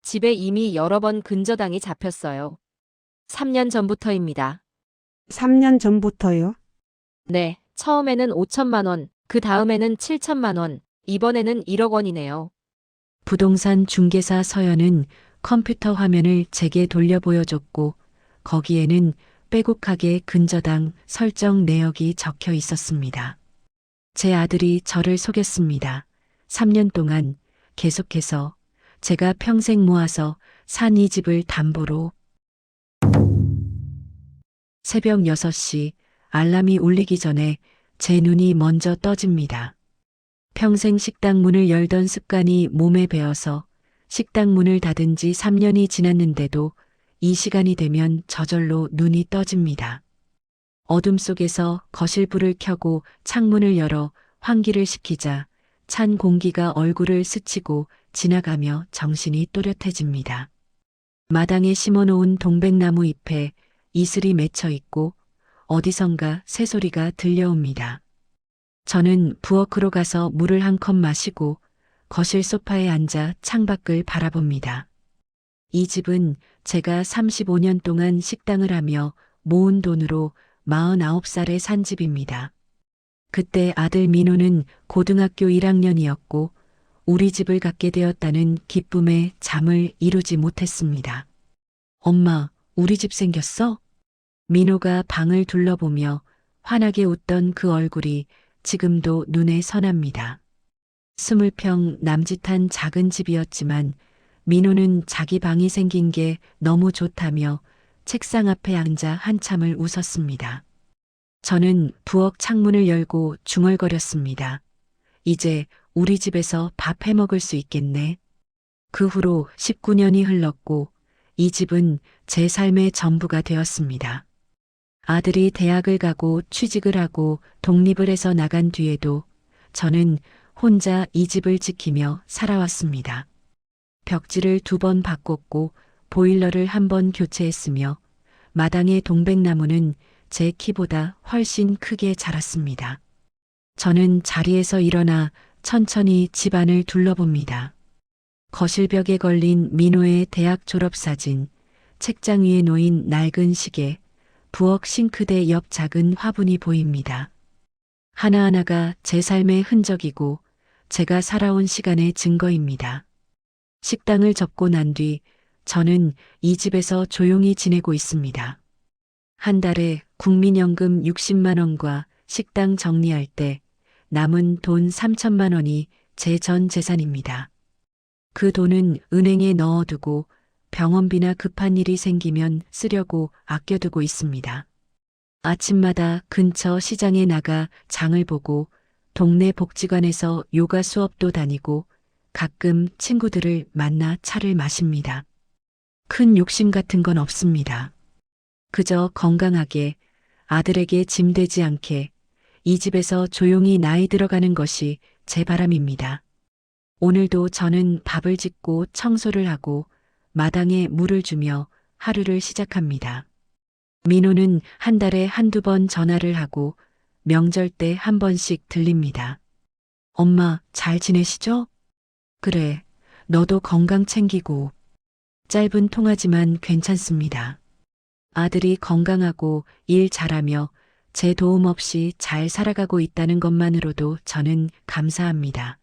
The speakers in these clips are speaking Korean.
집에 이미 여러 번 근저당이 잡혔어요. 3년 전부터입니다. 3년 전부터요? 네, 처음에는 5천만 원, 그 다음에는 7천만 원, 이번에는 1억 원이네요. 부동산 중개사 서연은 컴퓨터 화면을 제게 돌려 보여줬고 거기에는 빼곡하게 근저당 설정 내역이 적혀 있었습니다. 제 아들이 저를 속였습니다. 3년 동안 계속해서 제가 평생 모아서 산 이 집을 담보로. 새벽 6시 알람이 울리기 전에 제 눈이 먼저 떠집니다. 평생 식당 문을 열던 습관이 몸에 배어서 식당 문을 닫은 지 3년이 지났는데도 이 시간이 되면 저절로 눈이 떠집니다. 어둠 속에서 거실 불을 켜고 창문을 열어 환기를 시키자 찬 공기가 얼굴을 스치고 지나가며 정신이 또렷해집니다. 마당에 심어놓은 동백나무 잎에 이슬이 맺혀 있고 어디선가 새소리가 들려옵니다. 저는 부엌으로 가서 물을 한 컵 마시고 거실 소파에 앉아 창밖을 바라봅니다. 이 집은 제가 35년 동안 식당을 하며 모은 돈으로 49살에 산 집입니다. 그때 아들 민호는 고등학교 1학년이었고 우리 집을 갖게 되었다는 기쁨에 잠을 이루지 못했습니다. 엄마, 우리 집 생겼어? 민호가 방을 둘러보며 환하게 웃던 그 얼굴이 지금도 눈에 선합니다. 20평 남짓한 작은 집이었지만 민호는 자기 방이 생긴 게 너무 좋다며 책상 앞에 앉아 한참을 웃었습니다. 저는 부엌 창문을 열고 중얼거렸습니다. 이제 우리 집에서 밥 해 먹을 수 있겠네. 그 후로 19년이 흘렀고 이 집은 제 삶의 전부가 되었습니다. 아들이 대학을 가고 취직을 하고 독립을 해서 나간 뒤에도 저는 혼자 이 집을 지키며 살아왔습니다. 벽지를 2번 바꿨고 보일러를 1번 교체했으며 마당의 동백나무는 제 키보다 훨씬 크게 자랐습니다. 저는 자리에서 일어나 천천히 집안을 둘러봅니다. 거실벽에 걸린 민호의 대학 졸업사진, 책장 위에 놓인 낡은 시계, 부엌 싱크대 옆 작은 화분이 보입니다. 하나하나가 제 삶의 흔적이고 제가 살아온 시간의 증거입니다. 식당을 접고 난 뒤 저는 이 집에서 조용히 지내고 있습니다. 한 달에 국민연금 60만 원과 식당 정리할 때 남은 돈 3천만 원이 제 전 재산입니다. 그 돈은 은행에 넣어두고 병원비나 급한 일이 생기면 쓰려고 아껴두고 있습니다. 아침마다 근처 시장에 나가 장을 보고 동네 복지관에서 요가 수업도 다니고 가끔 친구들을 만나 차를 마십니다. 큰 욕심 같은 건 없습니다. 그저 건강하게 아들에게 짐되지 않게 이 집에서 조용히 나이 들어가는 것이 제 바람입니다. 오늘도 저는 밥을 짓고 청소를 하고 마당에 물을 주며 하루를 시작합니다. 민호는 한 달에 1~2번 전화를 하고 명절 때 1번씩 들립니다. 엄마, 잘 지내시죠? 그래, 너도 건강 챙기고. 짧은 통화지만 괜찮습니다. 아들이 건강하고 일 잘하며 제 도움 없이 잘 살아가고 있다는 것만으로도 저는 감사합니다.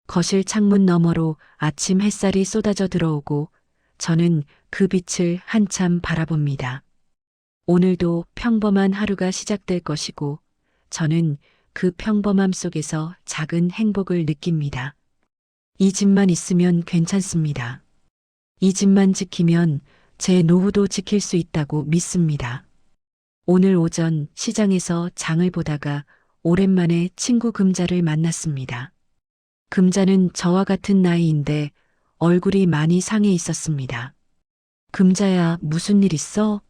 거실 창문 너머로 아침 햇살이 쏟아져 들어오고 저는 그 빛을 한참 바라봅니다. 오늘도 평범한 하루가 시작될 것이고 저는 그 평범함 속에서 작은 행복을 느낍니다. 이 집만 있으면 괜찮습니다. 이 집만 지키면 제 노후도 지킬 수 있다고 믿습니다. 오늘 오전 시장에서 장을 보다가 오랜만에 친구 금자를 만났습니다. 금자는 저와 같은 나이인데 얼굴이 많이 상해 있었습니다. 금자야, 무슨 일 있어?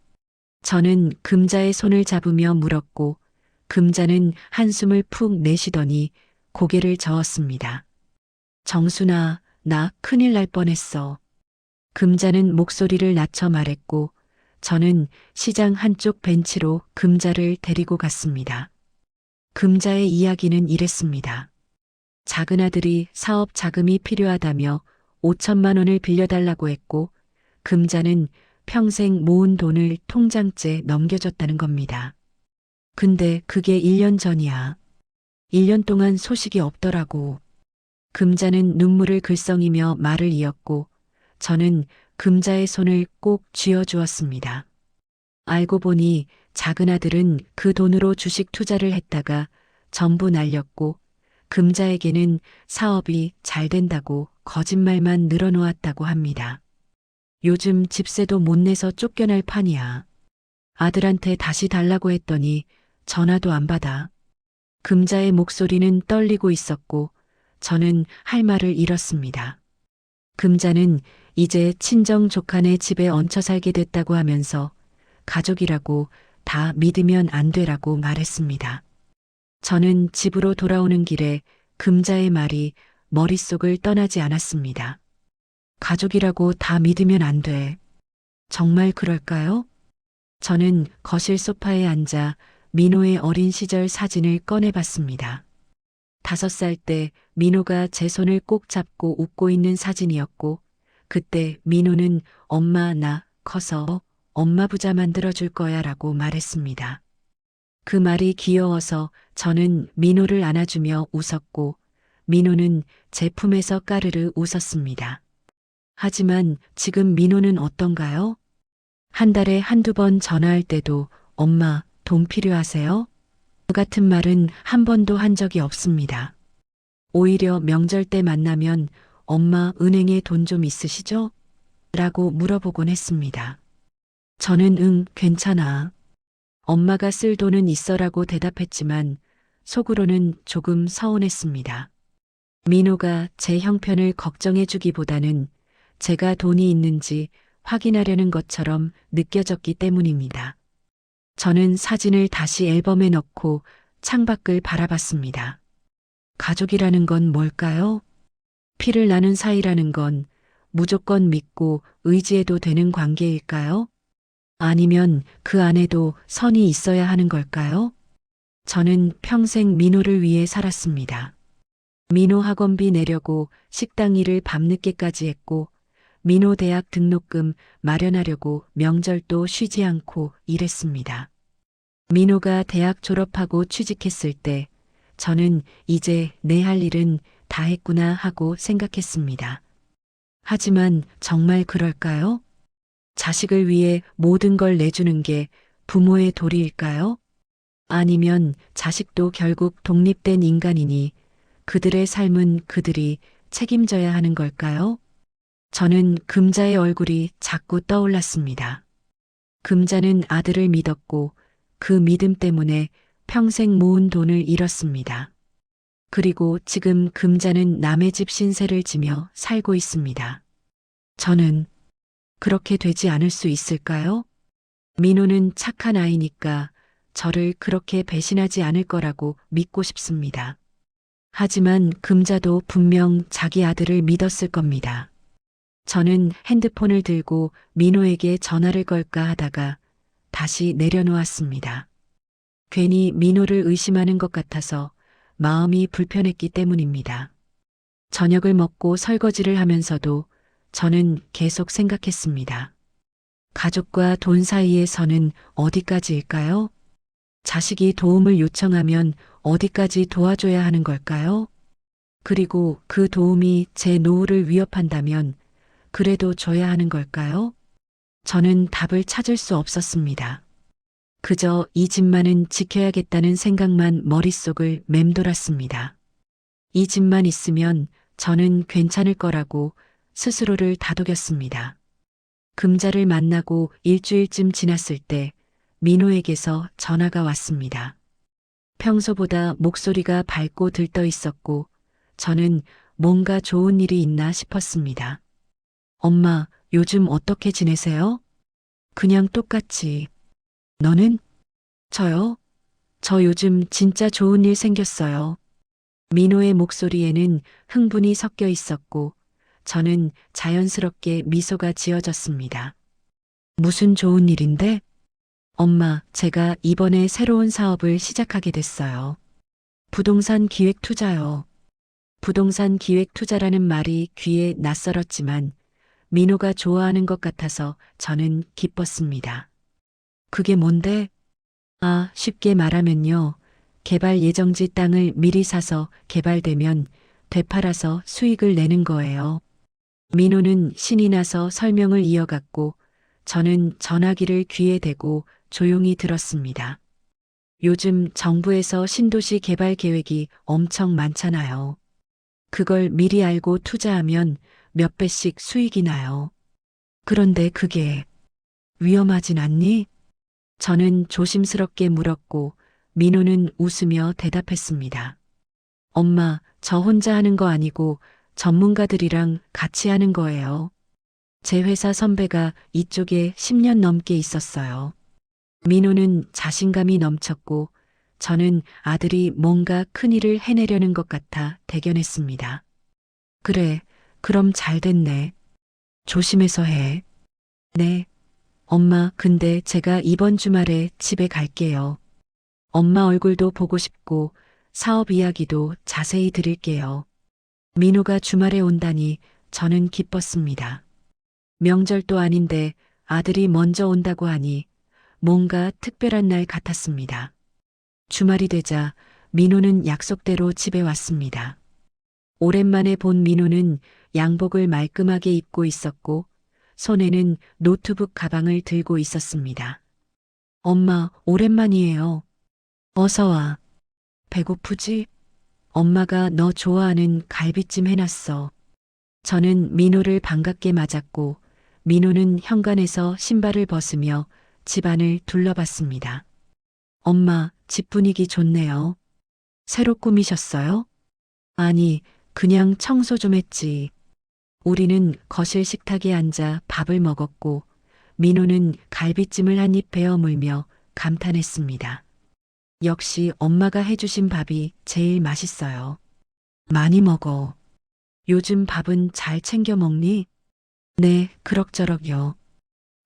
저는 금자의 손을 잡으며 물었고 금자는 한숨을 푹 내쉬더니 고개를 저었습니다. 정순아, 나 큰일 날 뻔했어. 금자는 목소리를 낮춰 말했고 저는 시장 한쪽 벤치로 금자를 데리고 갔습니다. 금자의 이야기는 이랬습니다. 작은 아들이 사업 자금이 필요하다며 5천만 원을 빌려달라고 했고 금자는 평생 모은 돈을 통장째 넘겨줬다는 겁니다. 근데 그게 1년 전이야. 1년 동안 소식이 없더라고. 금자는 눈물을 글썽이며 말을 이었고 저는 금자의 손을 꼭 쥐어주었습니다. 알고 보니 작은 아들은 그 돈으로 주식 투자를 했다가 전부 날렸고 금자에게는 사업이 잘 된다고 거짓말만 늘어놓았다고 합니다. 요즘 집세도 못 내서 쫓겨날 판이야. 아들한테 다시 달라고 했더니 전화도 안 받아. 금자의 목소리는 떨리고 있었고 저는 할 말을 잃었습니다. 금자는 이제 친정 조카네 집에 얹혀 살게 됐다고 하면서 가족이라고 다 믿으면 안 되라고 말했습니다. 저는 집으로 돌아오는 길에 금자의 말이 머릿속을 떠나지 않았습니다. 가족이라고 다 믿으면 안 돼. 정말 그럴까요? 저는 거실 소파에 앉아 민호의 어린 시절 사진을 꺼내봤습니다. 5살 때 민호가 제 손을 꼭 잡고 웃고 있는 사진이었고 그때 민호는 엄마 나 커서 엄마 부자 만들어줄 거야 라고 말했습니다. 그 말이 귀여워서 저는 민호를 안아주며 웃었고 민호는 제 품에서 까르르 웃었습니다. 하지만 지금 민호는 어떤가요? 한 달에 한두 번 전화할 때도 엄마 돈 필요하세요? 그 같은 말은 한 번도 한 적이 없습니다. 오히려 명절 때 만나면 엄마 은행에 돈 좀 있으시죠? 라고 물어보곤 했습니다. 저는 응, 괜찮아. 엄마가 쓸 돈은 있어라고 대답했지만 속으로는 조금 서운했습니다. 민호가 제 형편을 걱정해 주기보다는 제가 돈이 있는지 확인하려는 것처럼 느껴졌기 때문입니다. 저는 사진을 다시 앨범에 넣고 창밖을 바라봤습니다. 가족이라는 건 뭘까요? 피를 나눈 사이라는 건 무조건 믿고 의지해도 되는 관계일까요? 아니면 그 안에도 선이 있어야 하는 걸까요? 저는 평생 민호를 위해 살았습니다. 민호 학원비 내려고 식당 일을 밤늦게까지 했고 민호 대학 등록금 마련하려고 명절도 쉬지 않고 일했습니다. 민호가 대학 졸업하고 취직했을 때 저는 이제 내 할 일은 다 했구나 하고 생각했습니다. 하지만 정말 그럴까요? 자식을 위해 모든 걸 내주는 게 부모의 도리일까요? 아니면 자식도 결국 독립된 인간이니 그들의 삶은 그들이 책임져야 하는 걸까요? 저는 금자의 얼굴이 자꾸 떠올랐습니다. 금자는 아들을 믿었고 그 믿음 때문에 평생 모은 돈을 잃었습니다. 그리고 지금 금자는 남의 집 신세를 지며 살고 있습니다. 저는 그렇게 되지 않을 수 있을까요? 민호는 착한 아이니까 저를 그렇게 배신하지 않을 거라고 믿고 싶습니다. 하지만 금자도 분명 자기 아들을 믿었을 겁니다. 저는 핸드폰을 들고 민호에게 전화를 걸까 하다가 다시 내려놓았습니다. 괜히 민호를 의심하는 것 같아서 마음이 불편했기 때문입니다. 저녁을 먹고 설거지를 하면서도 저는 계속 생각했습니다. 가족과 돈 사이의 선은 어디까지일까요? 자식이 도움을 요청하면 어디까지 도와줘야 하는 걸까요? 그리고 그 도움이 제 노후를 위협한다면 그래도 줘야 하는 걸까요? 저는 답을 찾을 수 없었습니다. 그저 이 집만은 지켜야겠다는 생각만 머릿속을 맴돌았습니다. 이 집만 있으면 저는 괜찮을 거라고 스스로를 다독였습니다. 금자를 만나고 일주일쯤 지났을 때 민호에게서 전화가 왔습니다. 평소보다 목소리가 밝고 들떠 있었고 저는 뭔가 좋은 일이 있나 싶었습니다. 엄마, 요즘 어떻게 지내세요? 그냥 똑같이. 너는? 저요? 저 요즘 진짜 좋은 일 생겼어요. 민호의 목소리에는 흥분이 섞여 있었고 저는 자연스럽게 미소가 지어졌습니다. 무슨 좋은 일인데? 엄마, 제가 이번에 새로운 사업을 시작하게 됐어요. 부동산 기획 투자요. 부동산 기획 투자라는 말이 귀에 낯설었지만 민호가 좋아하는 것 같아서 저는 기뻤습니다. 그게 뭔데? 아, 쉽게 말하면요. 개발 예정지 땅을 미리 사서 개발되면 되팔아서 수익을 내는 거예요. 민호는 신이 나서 설명을 이어갔고 저는 전화기를 귀에 대고 조용히 들었습니다. 요즘 정부에서 신도시 개발 계획이 엄청 많잖아요. 그걸 미리 알고 투자하면 몇 배씩 수익이 나요. 그런데 그게 위험하진 않니? 저는 조심스럽게 물었고 민호는 웃으며 대답했습니다. 엄마, 저 혼자 하는 거 아니고 전문가들이랑 같이 하는 거예요. 제 회사 선배가 이쪽에 10년 넘게 있었어요. 민호는 자신감이 넘쳤고 저는 아들이 뭔가 큰일을 해내려는 것 같아 대견했습니다. 그래, 그럼 잘 됐네. 조심해서 해. 네. 엄마, 근데 제가 이번 주말에 집에 갈게요. 엄마 얼굴도 보고 싶고 사업 이야기도 자세히 드릴게요. 민호가 주말에 온다니 저는 기뻤습니다. 명절도 아닌데 아들이 먼저 온다고 하니 뭔가 특별한 날 같았습니다. 주말이 되자 민호는 약속대로 집에 왔습니다. 오랜만에 본 민호는 양복을 말끔하게 입고 있었고 손에는 노트북 가방을 들고 있었습니다. 엄마, 오랜만이에요. 어서 와. 배고프지? 엄마가 너 좋아하는 갈비찜 해놨어. 저는 민호를 반갑게 맞았고 민호는 현관에서 신발을 벗으며 집안을 둘러봤습니다. 엄마, 집 분위기 좋네요. 새로 꾸미셨어요? 아니, 그냥 청소 좀 했지. 우리는 거실 식탁에 앉아 밥을 먹었고 민호는 갈비찜을 한 입 베어 물며 감탄했습니다. 역시 엄마가 해주신 밥이 제일 맛있어요. 많이 먹어. 요즘 밥은 잘 챙겨 먹니? 네, 그럭저럭요.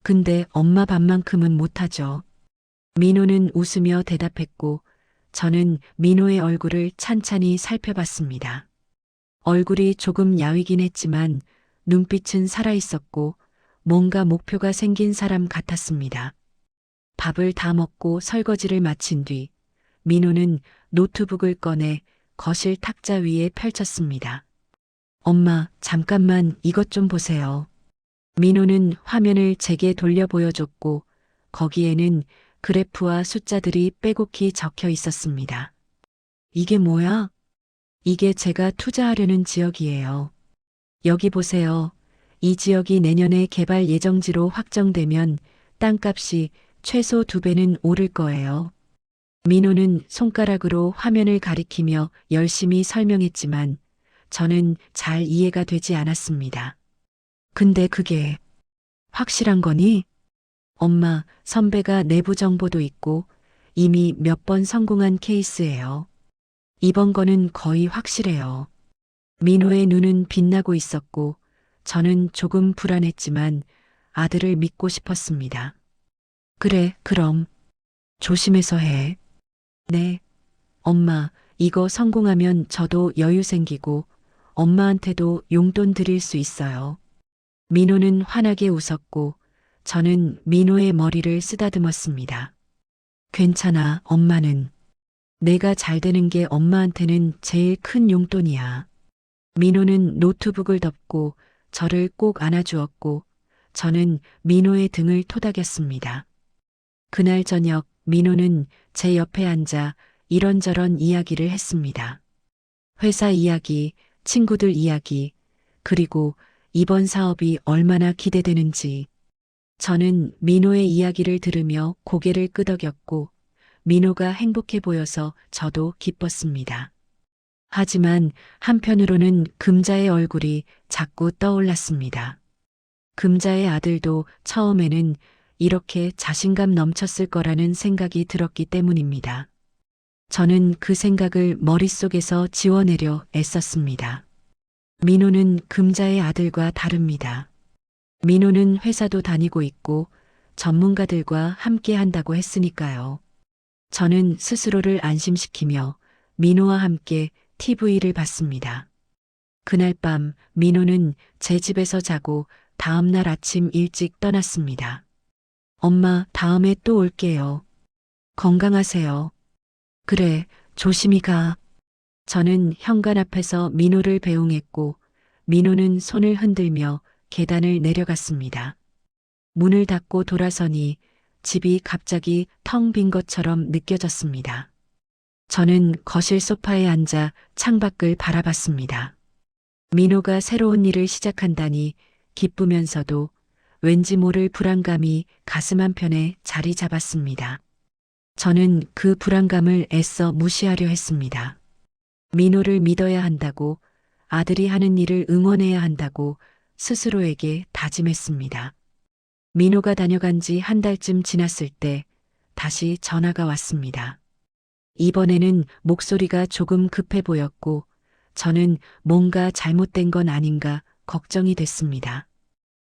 근데 엄마 밥만큼은 못하죠. 민호는 웃으며 대답했고 저는 민호의 얼굴을 찬찬히 살펴봤습니다. 얼굴이 조금 야위긴 했지만 눈빛은 살아있었고 뭔가 목표가 생긴 사람 같았습니다. 밥을 다 먹고 설거지를 마친 뒤 민호는 노트북을 꺼내 거실 탁자 위에 펼쳤습니다. 엄마, 잠깐만 이것 좀 보세요. 민호는 화면을 제게 돌려 보여줬고 거기에는 그래프와 숫자들이 빼곡히 적혀 있었습니다. 이게 뭐야? 이게 제가 투자하려는 지역이에요. 여기 보세요. 이 지역이 내년에 개발 예정지로 확정되면 땅값이 최소 2배는 오를 거예요. 민호는 손가락으로 화면을 가리키며 열심히 설명했지만 저는 잘 이해가 되지 않았습니다. 근데 그게 확실한 거니? 엄마, 선배가 내부 정보도 있고 이미 몇 번 성공한 케이스예요. 이번 거는 거의 확실해요. 민호의 눈은 빛나고 있었고 저는 조금 불안했지만 아들을 믿고 싶었습니다. 그래, 그럼 조심해서 해. 네. 엄마, 이거 성공하면 저도 여유 생기고 엄마한테도 용돈 드릴 수 있어요. 민호는 환하게 웃었고 저는 민호의 머리를 쓰다듬었습니다. 괜찮아, 엄마는. 내가 잘 되는 게 엄마한테는 제일 큰 용돈이야. 민호는 노트북을 덮고 저를 꼭 안아주었고 저는 민호의 등을 토닥였습니다. 그날 저녁 민호는 제 옆에 앉아 이런저런 이야기를 했습니다. 회사 이야기, 친구들 이야기, 그리고 이번 사업이 얼마나 기대되는지. 저는 민호의 이야기를 들으며 고개를 끄덕였고 민호가 행복해 보여서 저도 기뻤습니다. 하지만 한편으로는 금자의 얼굴이 자꾸 떠올랐습니다. 금자의 아들도 처음에는 이렇게 자신감 넘쳤을 거라는 생각이 들었기 때문입니다. 저는 그 생각을 머릿속에서 지워내려 애썼습니다. 민호는 금자의 아들과 다릅니다. 민호는 회사도 다니고 있고 전문가들과 함께 한다고 했으니까요. 저는 스스로를 안심시키며 민호와 함께 TV를 봤습니다. 그날 밤 민호는 제 집에서 자고 다음 날 아침 일찍 떠났습니다. 엄마, 다음에 또 올게요. 건강하세요. 그래, 조심히 가. 저는 현관 앞에서 민호를 배웅했고 민호는 손을 흔들며 계단을 내려갔습니다. 문을 닫고 돌아서니 집이 갑자기 텅 빈 것처럼 느껴졌습니다. 저는 거실 소파에 앉아 창밖을 바라봤습니다. 민호가 새로운 일을 시작한다니 기쁘면서도 왠지 모를 불안감이 가슴 한편에 자리 잡았습니다. 저는 그 불안감을 애써 무시하려 했습니다. 민호를 믿어야 한다고, 아들이 하는 일을 응원해야 한다고 스스로에게 다짐했습니다. 민호가 다녀간 지 한 달쯤 지났을 때 다시 전화가 왔습니다. 이번에는 목소리가 조금 급해 보였고 저는 뭔가 잘못된 건 아닌가 걱정이 됐습니다.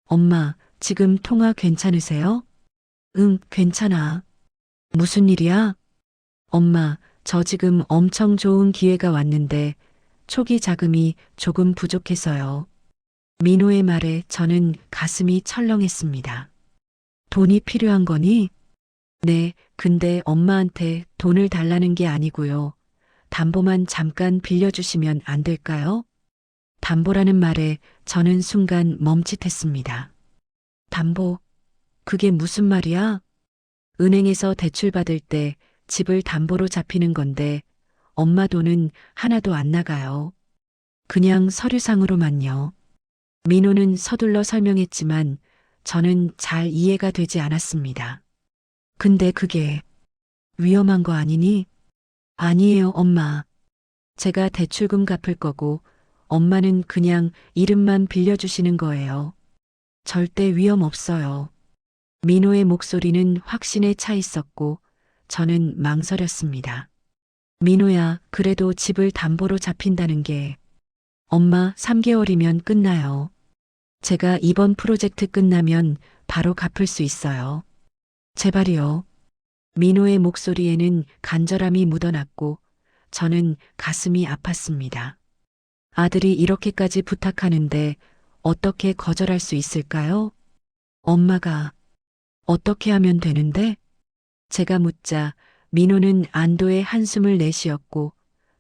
엄마, 지금 통화 괜찮으세요? 응, 괜찮아. 무슨 일이야? 엄마, 저 지금 엄청 좋은 기회가 왔는데 초기 자금이 조금 부족해서요. 민호의 말에 저는 가슴이 철렁했습니다. 돈이 필요한 거니? 네, 근데 엄마한테 돈을 달라는 게 아니고요. 담보만 잠깐 빌려주시면 안 될까요? 담보라는 말에 저는 순간 멈칫했습니다. 담보? 그게 무슨 말이야? 은행에서 대출 받을 때 집을 담보로 잡히는 건데 엄마 돈은 하나도 안 나가요. 그냥 서류상으로만요. 민호는 서둘러 설명했지만 저는 잘 이해가 되지 않았습니다. 근데 그게 위험한 거 아니니? 아니에요, 엄마. 제가 대출금 갚을 거고 엄마는 그냥 이름만 빌려주시는 거예요. 절대 위험 없어요. 민호의 목소리는 확신에 차 있었고 저는 망설였습니다. 민호야, 그래도 집을 담보로 잡힌다는 게 엄마 3개월이면 끝나요. 제가 이번 프로젝트 끝나면 바로 갚을 수 있어요. 제발이요. 민호의 목소리에는 간절함이 묻어났고 저는 가슴이 아팠습니다. 아들이 이렇게까지 부탁하는데 어떻게 거절할 수 있을까요? 엄마가 어떻게 하면 되는데? 제가 묻자 민호는 안도의 한숨을 내쉬었고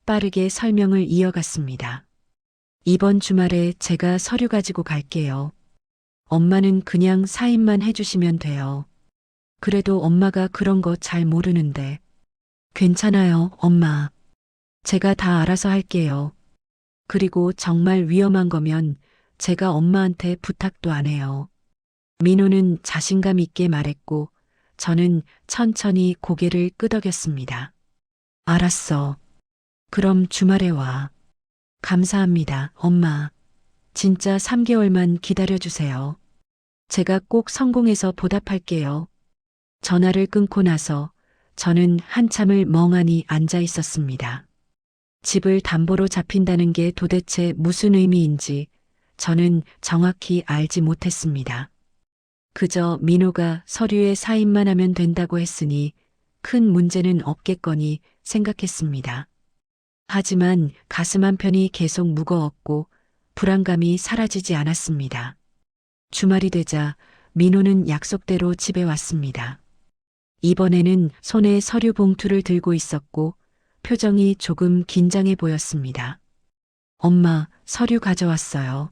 빠르게 설명을 이어갔습니다. 이번 주말에 제가 서류 가지고 갈게요. 엄마는 그냥 사인만 해주시면 돼요. 그래도 엄마가 그런 거 잘 모르는데. 괜찮아요, 엄마. 제가 다 알아서 할게요. 그리고 정말 위험한 거면 제가 엄마한테 부탁도 안 해요. 민호는 자신감 있게 말했고 저는 천천히 고개를 끄덕였습니다. 알았어. 그럼 주말에 와. 감사합니다, 엄마. 진짜 3개월만 기다려주세요. 제가 꼭 성공해서 보답할게요. 전화를 끊고 나서 저는 한참을 멍하니 앉아 있었습니다. 집을 담보로 잡힌다는 게 도대체 무슨 의미인지 저는 정확히 알지 못했습니다. 그저 민호가 서류에 사인만 하면 된다고 했으니 큰 문제는 없겠거니 생각했습니다. 하지만 가슴 한편이 계속 무거웠고 불안감이 사라지지 않았습니다. 주말이 되자 민호는 약속대로 집에 왔습니다. 이번에는 손에 서류 봉투를 들고 있었고 표정이 조금 긴장해 보였습니다. 엄마, 서류 가져왔어요.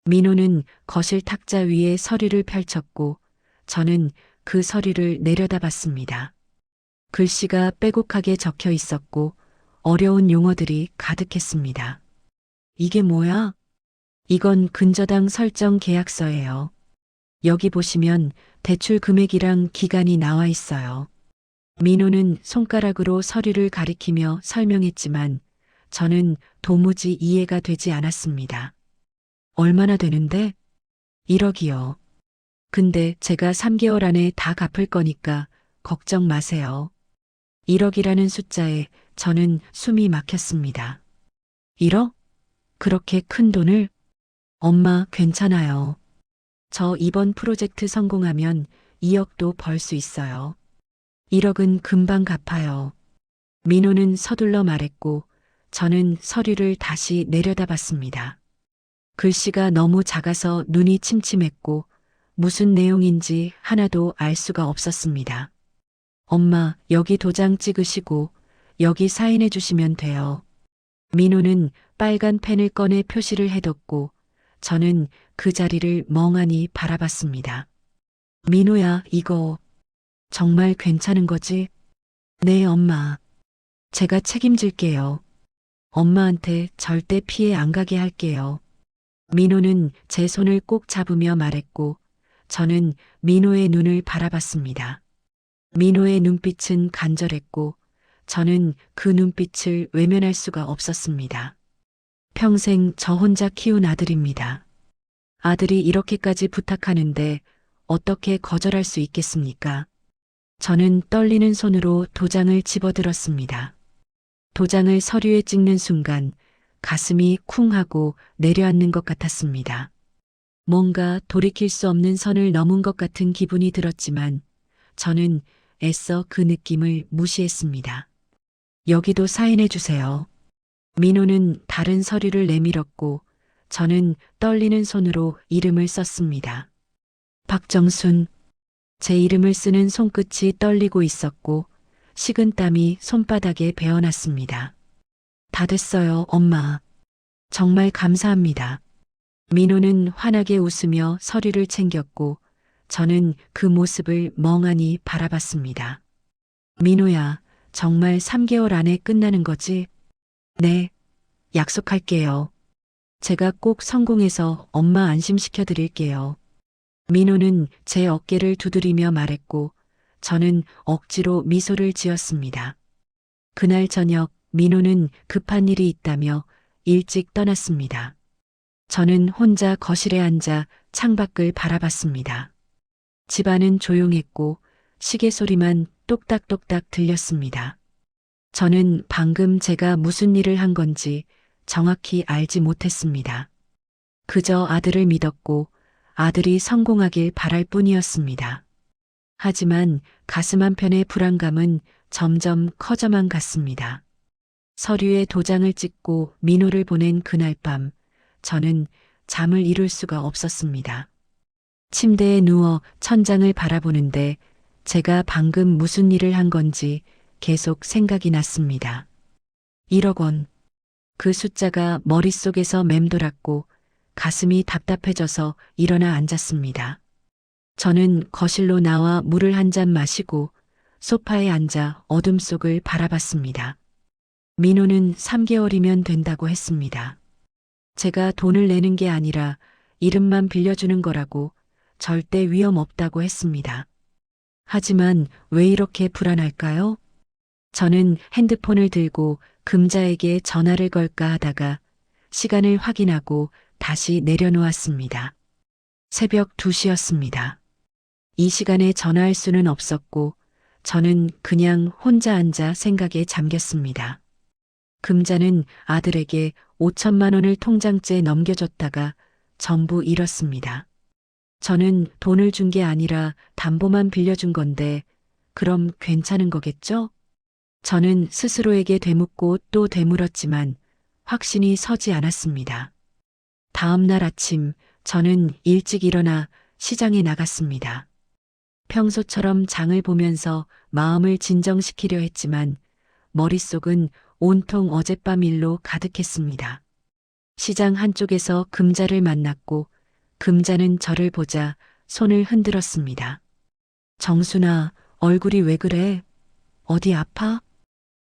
민호는 거실 탁자 위에 서류를 펼쳤고 저는 그 서류를 내려다봤습니다. 글씨가 빼곡하게 적혀 있었고 어려운 용어들이 가득했습니다. 이게 뭐야? 이건 근저당 설정 계약서예요. 여기 보시면 대출 금액이랑 기간이 나와 있어요. 민호는 손가락으로 서류를 가리키며 설명했지만 저는 도무지 이해가 되지 않았습니다. 얼마나 되는데? 1억이요. 근데 제가 3개월 안에 다 갚을 거니까 걱정 마세요. 1억이라는 숫자에 저는 숨이 막혔습니다. 1억? 그렇게 큰 돈을? 엄마, 괜찮아요. 저 이번 프로젝트 성공하면 2억도 벌 수 있어요. 1억은 금방 갚아요. 민호는 서둘러 말했고 저는 서류를 다시 내려다봤습니다. 글씨가 너무 작아서 눈이 침침했고 무슨 내용인지 하나도 알 수가 없었습니다. 엄마, 여기 도장 찍으시고 여기 사인해 주시면 돼요. 민호는 빨간 펜을 꺼내 표시를 해뒀고 저는 그 자리를 멍하니 바라봤습니다. 민호야, 이거 정말 괜찮은 거지? 네, 엄마. 제가 책임질게요. 엄마한테 절대 피해 안 가게 할게요. 민호는 제 손을 꼭 잡으며 말했고 저는 민호의 눈을 바라봤습니다. 민호의 눈빛은 간절했고 저는 그 눈빛을 외면할 수가 없었습니다. 평생 저 혼자 키운 아들입니다. 아들이 이렇게까지 부탁하는데 어떻게 거절할 수 있겠습니까? 저는 떨리는 손으로 도장을 집어들었습니다. 도장을 서류에 찍는 순간 가슴이 쿵 하고 내려앉는 것 같았습니다. 뭔가 돌이킬 수 없는 선을 넘은 것 같은 기분이 들었지만 저는 애써 그 느낌을 무시했습니다. 여기도 사인해 주세요. 민호는 다른 서류를 내밀었고 저는 떨리는 손으로 이름을 썼습니다. 박정순. 제 이름을 쓰는 손끝이 떨리고 있었고 식은땀이 손바닥에 배어났습니다. 다 됐어요, 엄마. 정말 감사합니다. 민호는 환하게 웃으며 서류를 챙겼고 저는 그 모습을 멍하니 바라봤습니다. 민호야, 정말 3개월 안에 끝나는 거지? 네, 약속할게요. 제가 꼭 성공해서 엄마 안심시켜 드릴게요. 민호는 제 어깨를 두드리며 말했고 저는 억지로 미소를 지었습니다. 그날 저녁 민호는 급한 일이 있다며 일찍 떠났습니다. 저는 혼자 거실에 앉아 창밖을 바라봤습니다. 집안은 조용했고 시계 소리만 똑딱똑딱 들렸습니다. 저는 방금 제가 무슨 일을 한 건지 정확히 알지 못했습니다. 그저 아들을 믿었고 아들이 성공하길 바랄 뿐이었습니다. 하지만 가슴 한편의 불안감은 점점 커져만 갔습니다. 서류에 도장을 찍고 민호를 보낸 그날 밤, 저는 잠을 이룰 수가 없었습니다. 침대에 누워 천장을 바라보는데 제가 방금 무슨 일을 한 건지 계속 생각이 났습니다. 1억 원. 그 숫자가 머릿속에서 맴돌았고 가슴이 답답해져서 일어나 앉았습니다. 저는 거실로 나와 물을 한 잔 마시고 소파에 앉아 어둠 속을 바라봤습니다. 민호는 3개월이면 된다고 했습니다. 제가 돈을 내는 게 아니라 이름만 빌려주는 거라고 절대 위험 없다고 했습니다. 하지만 왜 이렇게 불안할까요? 저는 핸드폰을 들고 금자에게 전화를 걸까 하다가 시간을 확인하고 다시 내려놓았습니다. 새벽 2시였습니다. 이 시간에 전화할 수는 없었고 저는 그냥 혼자 앉아 생각에 잠겼습니다. 금자는 아들에게 5천만 원을 통장째에 넘겨줬다가 전부 잃었습니다. 저는 돈을 준 게 아니라 담보만 빌려준 건데 그럼 괜찮은 거겠죠? 저는 스스로에게 되묻고 또 되물었지만 확신이 서지 않았습니다. 다음 날 아침 저는 일찍 일어나 시장에 나갔습니다. 평소처럼 장을 보면서 마음을 진정시키려 했지만 머릿속은 온통 어젯밤 일로 가득했습니다. 시장 한쪽에서 금자를 만났고 금자는 저를 보자 손을 흔들었습니다. 정순아, 얼굴이 왜 그래? 어디 아파?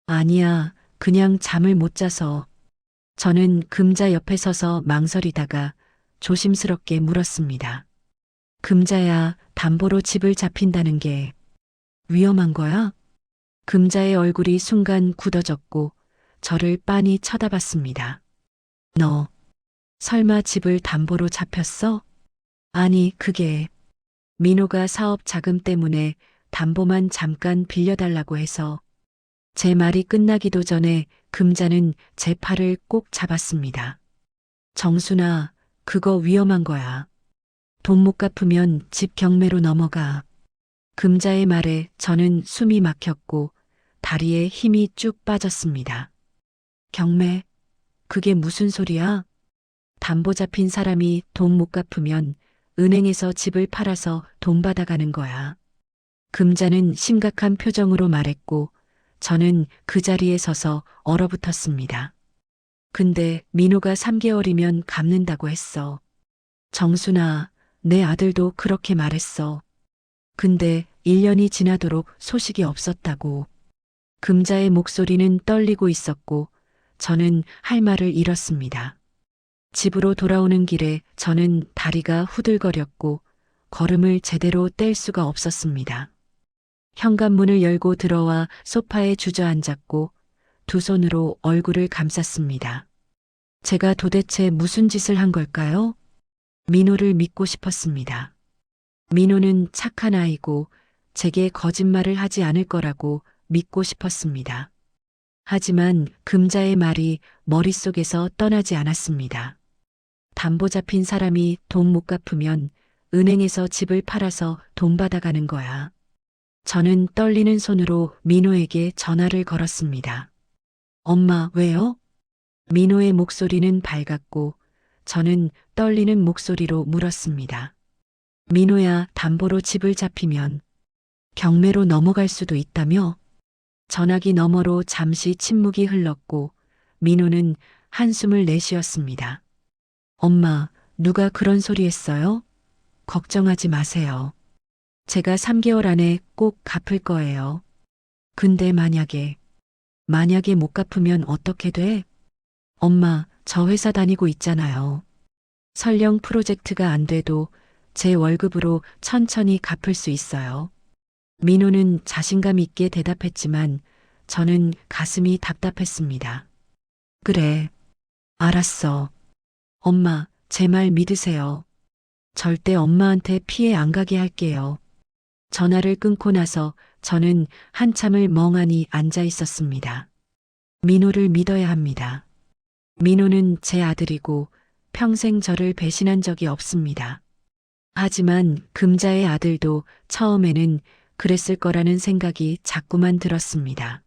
아니야, 그냥 잠을 못 자서. 저는 금자 옆에 서서 망설이다가 조심스럽게 물었습니다. 금자야, 담보로 집을 잡힌다는 게 위험한 거야? 금자의 얼굴이 순간 굳어졌고 저를 빤히 쳐다봤습니다. 너 설마 집을 담보로 잡혔어? 아니, 그게 민호가 사업 자금 때문에 담보만 잠깐 빌려달라고 해서. 제 말이 끝나기도 전에 금자는 제 팔을 꼭 잡았습니다. 정순아, 그거 위험한 거야. 돈 못 갚으면 집 경매로 넘어가. 금자의 말에 저는 숨이 막혔고 다리에 힘이 쭉 빠졌습니다. 경매? 그게 무슨 소리야? 담보 잡힌 사람이 돈 못 갚으면 은행에서 집을 팔아서 돈 받아가는 거야. 금자는 심각한 표정으로 말했고 저는 그 자리에 서서 얼어붙었습니다. 근데 민호가 3개월이면 갚는다고 했어. 정순아, 내 아들도 그렇게 말했어. 근데 1년이 지나도록 소식이 없었다고. 금자의 목소리는 떨리고 있었고 저는 할 말을 잃었습니다. 집으로 돌아오는 길에 저는 다리가 후들거렸고 걸음을 제대로 뗄 수가 없었습니다. 현관문을 열고 들어와 소파에 주저앉았고 두 손으로 얼굴을 감쌌습니다. 제가 도대체 무슨 짓을 한 걸까요? 민호를 믿고 싶었습니다. 민호는 착한 아이고 제게 거짓말을 하지 않을 거라고 믿고 싶었습니다. 하지만 금자의 말이 머릿속에서 떠나지 않았습니다. 담보 잡힌 사람이 돈 못 갚으면 은행에서 집을 팔아서 돈 받아가는 거야. 저는 떨리는 손으로 민호에게 전화를 걸었습니다. 엄마, 왜요? 민호의 목소리는 밝았고 저는 떨리는 목소리로 물었습니다. 민호야, 담보로 집을 잡히면 경매로 넘어갈 수도 있다며? 전화기 너머로 잠시 침묵이 흘렀고 민호는 한숨을 내쉬었습니다. 엄마, 누가 그런 소리 했어요? 걱정하지 마세요. 제가 3개월 안에 꼭 갚을 거예요. 근데 만약에 못 갚으면 어떻게 돼? 엄마, 저 회사 다니고 있잖아요. 설령 프로젝트가 안 돼도 제 월급으로 천천히 갚을 수 있어요. 민호는 자신감 있게 대답했지만 저는 가슴이 답답했습니다. 그래, 알았어. 엄마, 제 말 믿으세요. 절대 엄마한테 피해 안 가게 할게요. 전화를 끊고 나서 저는 한참을 멍하니 앉아 있었습니다. 민호를 믿어야 합니다. 민호는 제 아들이고 평생 저를 배신한 적이 없습니다. 하지만 금자의 아들도 처음에는 그랬을 거라는 생각이 자꾸만 들었습니다.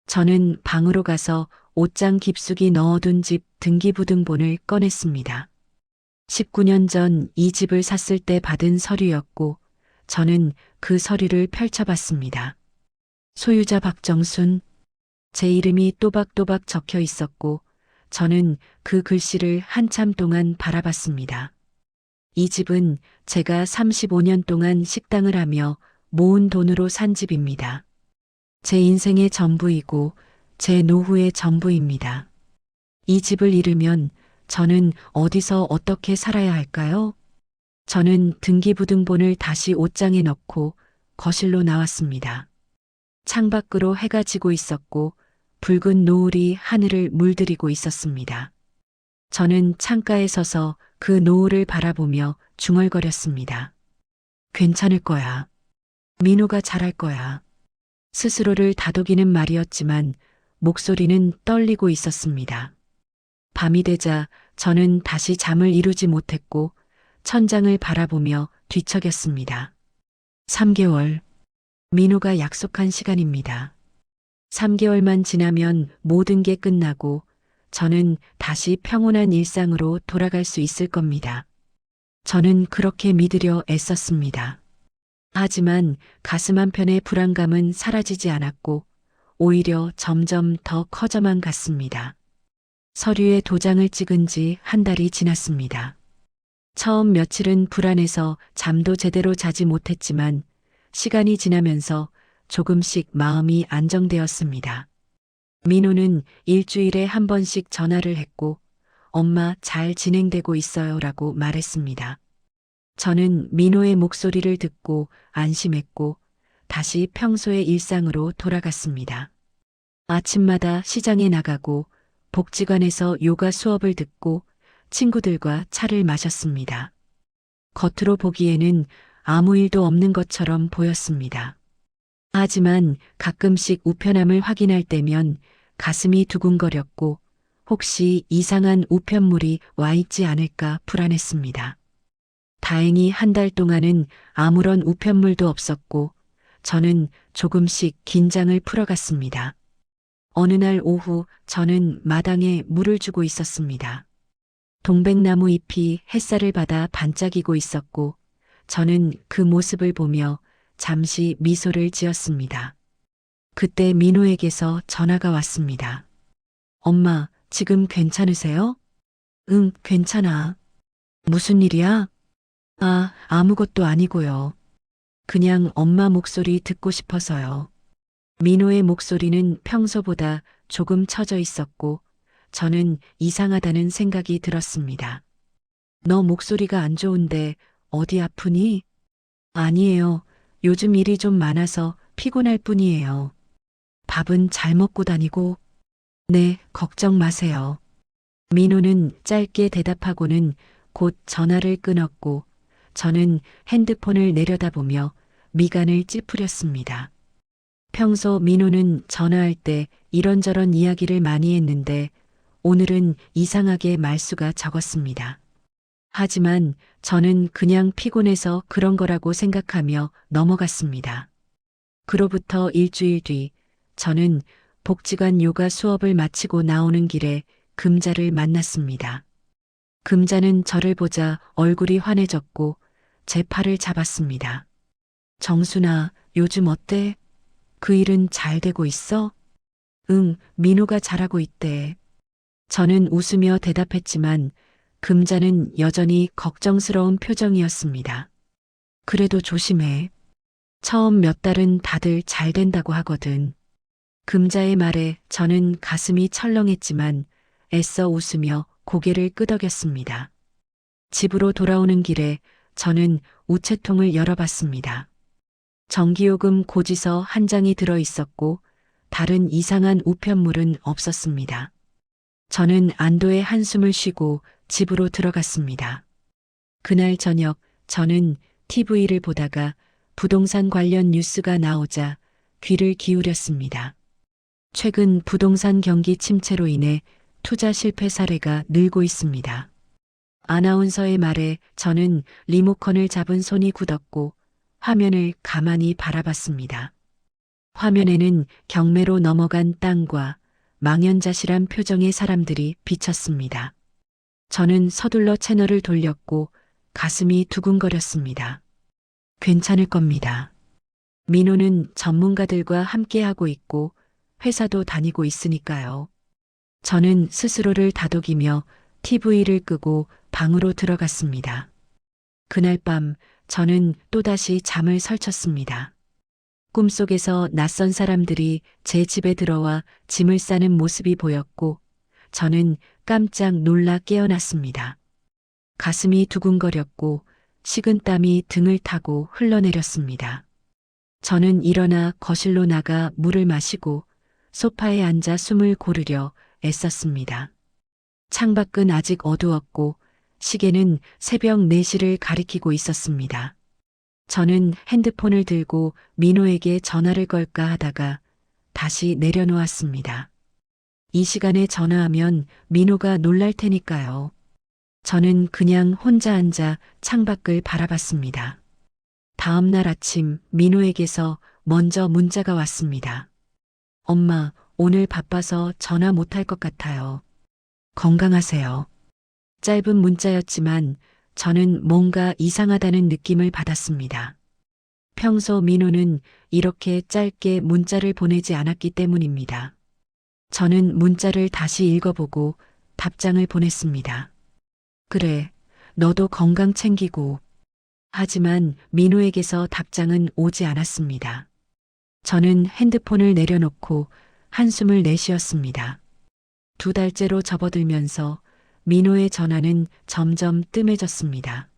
저는 방으로 가서 옷장 깊숙이 넣어둔 집 등기부등본을 꺼냈습니다. 19년 전 이 집을 샀을 때 받은 서류였고 저는 그 서류를 펼쳐봤습니다. 소유자 박정순, 제 이름이 또박또박 적혀 있었고 저는 그 글씨를 한참 동안 바라봤습니다. 이 집은 제가 35년 동안 식당을 하며 모은 돈으로 산 집입니다. 제 인생의 전부이고 제 노후의 전부입니다. 이 집을 잃으면 저는 어디서 어떻게 살아야 할까요? 저는 등기부등본을 다시 옷장에 넣고 거실로 나왔습니다. 창밖으로 해가 지고 있었고 붉은 노을이 하늘을 물들이고 있었습니다. 저는 창가에 서서 그 노을을 바라보며 중얼거렸습니다. 괜찮을 거야. 민호가 잘할 거야. 스스로를 다독이는 말이었지만 목소리는 떨리고 있었습니다. 밤이 되자 저는 다시 잠을 이루지 못했고 천장을 바라보며 뒤척였습니다. 3개월. 민호가 약속한 시간입니다. 3개월만 지나면 모든 게 끝나고 저는 다시 평온한 일상으로 돌아갈 수 있을 겁니다. 저는 그렇게 믿으려 애썼습니다. 하지만 가슴 한편의 불안감은 사라지지 않았고 오히려 점점 더 커져만 갔습니다. 서류에 도장을 찍은 지 한 달이 지났습니다. 처음 며칠은 불안해서 잠도 제대로 자지 못했지만 시간이 지나면서 조금씩 마음이 안정되었습니다. 민호는 일주일에 한 번씩 전화를 했고 엄마 잘 진행되고 있어요 라고 말했습니다. 저는 민호의 목소리를 듣고 안심했고 다시 평소의 일상으로 돌아갔습니다. 아침마다 시장에 나가고 복지관에서 요가 수업을 듣고 친구들과 차를 마셨습니다. 겉으로 보기에는 아무 일도 없는 것처럼 보였습니다. 하지만 가끔씩 우편함을 확인할 때면 가슴이 두근거렸고 혹시 이상한 우편물이 와 있지 않을까 불안했습니다. 다행히 한 달 동안은 아무런 우편물도 없었고 저는 조금씩 긴장을 풀어갔습니다. 어느 날 오후 저는 마당에 물을 주고 있었습니다. 동백나무 잎이 햇살을 받아 반짝이고 있었고 저는 그 모습을 보며 잠시 미소를 지었습니다. 그때 민호에게서 전화가 왔습니다. 엄마, 지금 괜찮으세요? 응, 괜찮아. 무슨 일이야? 아, 아무것도 아니고요. 그냥 엄마 목소리 듣고 싶어서요. 민호의 목소리는 평소보다 조금 처져 있었고 저는 이상하다는 생각이 들었습니다. 너 목소리가 안 좋은데 어디 아프니? 아니에요. 요즘 일이 좀 많아서 피곤할 뿐이에요. 밥은 잘 먹고 다니고? 네, 걱정 마세요. 민호는 짧게 대답하고는 곧 전화를 끊었고 저는 핸드폰을 내려다보며 미간을 찌푸렸습니다. 평소 민호는 전화할 때 이런저런 이야기를 많이 했는데 오늘은 이상하게 말수가 적었습니다. 하지만 저는 그냥 피곤해서 그런 거라고 생각하며 넘어갔습니다. 그로부터 일주일 뒤 저는 복지관 요가 수업을 마치고 나오는 길에 금자를 만났습니다. 금자는 저를 보자 얼굴이 환해졌고 제 팔을 잡았습니다. 정순아, 요즘 어때? 그 일은 잘 되고 있어? 응, 민호가 잘하고 있대. 저는 웃으며 대답했지만 금자는 여전히 걱정스러운 표정이었습니다. 그래도 조심해. 처음 몇 달은 다들 잘 된다고 하거든. 금자의 말에 저는 가슴이 철렁했지만 애써 웃으며 고개를 끄덕였습니다. 집으로 돌아오는 길에 저는 우체통을 열어봤습니다. 전기요금 고지서 한 장이 들어 있었고 다른 이상한 우편물은 없었습니다. 저는 안도의 한숨을 쉬고 집으로 들어갔습니다. 그날 저녁 저는 TV를 보다가 부동산 관련 뉴스가 나오자 귀를 기울였습니다. 최근 부동산 경기 침체로 인해 투자 실패 사례가 늘고 있습니다. 아나운서의 말에 저는 리모컨을 잡은 손이 굳었고 화면을 가만히 바라봤습니다. 화면에는 경매로 넘어간 땅과 망연자실한 표정의 사람들이 비쳤습니다. 저는 서둘러 채널을 돌렸고 가슴이 두근거렸습니다. 괜찮을 겁니다. 민호는 전문가들과 함께하고 있고 회사도 다니고 있으니까요. 저는 스스로를 다독이며 TV를 끄고 방으로 들어갔습니다. 그날 밤 저는 또다시 잠을 설쳤습니다. 꿈속에서 낯선 사람들이 제 집에 들어와 짐을 싸는 모습이 보였고 저는 깜짝 놀라 깨어났습니다. 가슴이 두근거렸고 식은땀이 등을 타고 흘러내렸습니다. 저는 일어나 거실로 나가 물을 마시고 소파에 앉아 숨을 고르려 애썼습니다. 창밖은 아직 어두웠고 시계는 새벽 4시를 가리키고 있었습니다. 저는 핸드폰을 들고 민호에게 전화를 걸까 하다가 다시 내려놓았습니다. 이 시간에 전화하면 민호가 놀랄 테니까요. 저는 그냥 혼자 앉아 창밖을 바라봤습니다. 다음 날 아침 민호에게서 먼저 문자가 왔습니다. 엄마, 오늘 바빠서 전화 못할 것 같아요. 건강하세요. 짧은 문자였지만 저는 뭔가 이상하다는 느낌을 받았습니다. 평소 민호는 이렇게 짧게 문자를 보내지 않았기 때문입니다. 저는 문자를 다시 읽어보고 답장을 보냈습니다. 그래, 너도 건강 챙기고. 하지만 민호에게서 답장은 오지 않았습니다. 저는 핸드폰을 내려놓고 한숨을 내쉬었습니다. 2달째로 접어들면서 민호의 전화는 점점 뜸해졌습니다.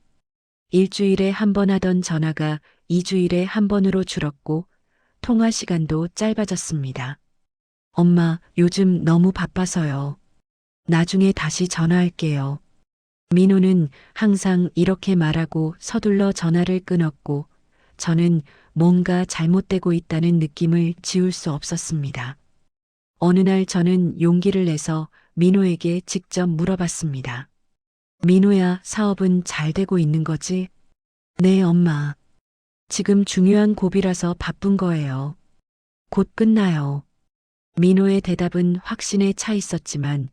일주일에 한 번 하던 전화가 2주일에 한 번으로 줄었고 통화 시간도 짧아졌습니다. 엄마, 요즘 너무 바빠서요. 나중에 다시 전화할게요. 민호는 항상 이렇게 말하고 서둘러 전화를 끊었고 저는 뭔가 잘못되고 있다는 느낌을 지울 수 없었습니다. 어느 날 저는 용기를 내서 민호에게 직접 물어봤습니다. 민호야, 사업은 잘 되고 있는 거지? 네, 엄마. 지금 중요한 고비라서 바쁜 거예요. 곧 끝나요. 민호의 대답은 확신에 차 있었지만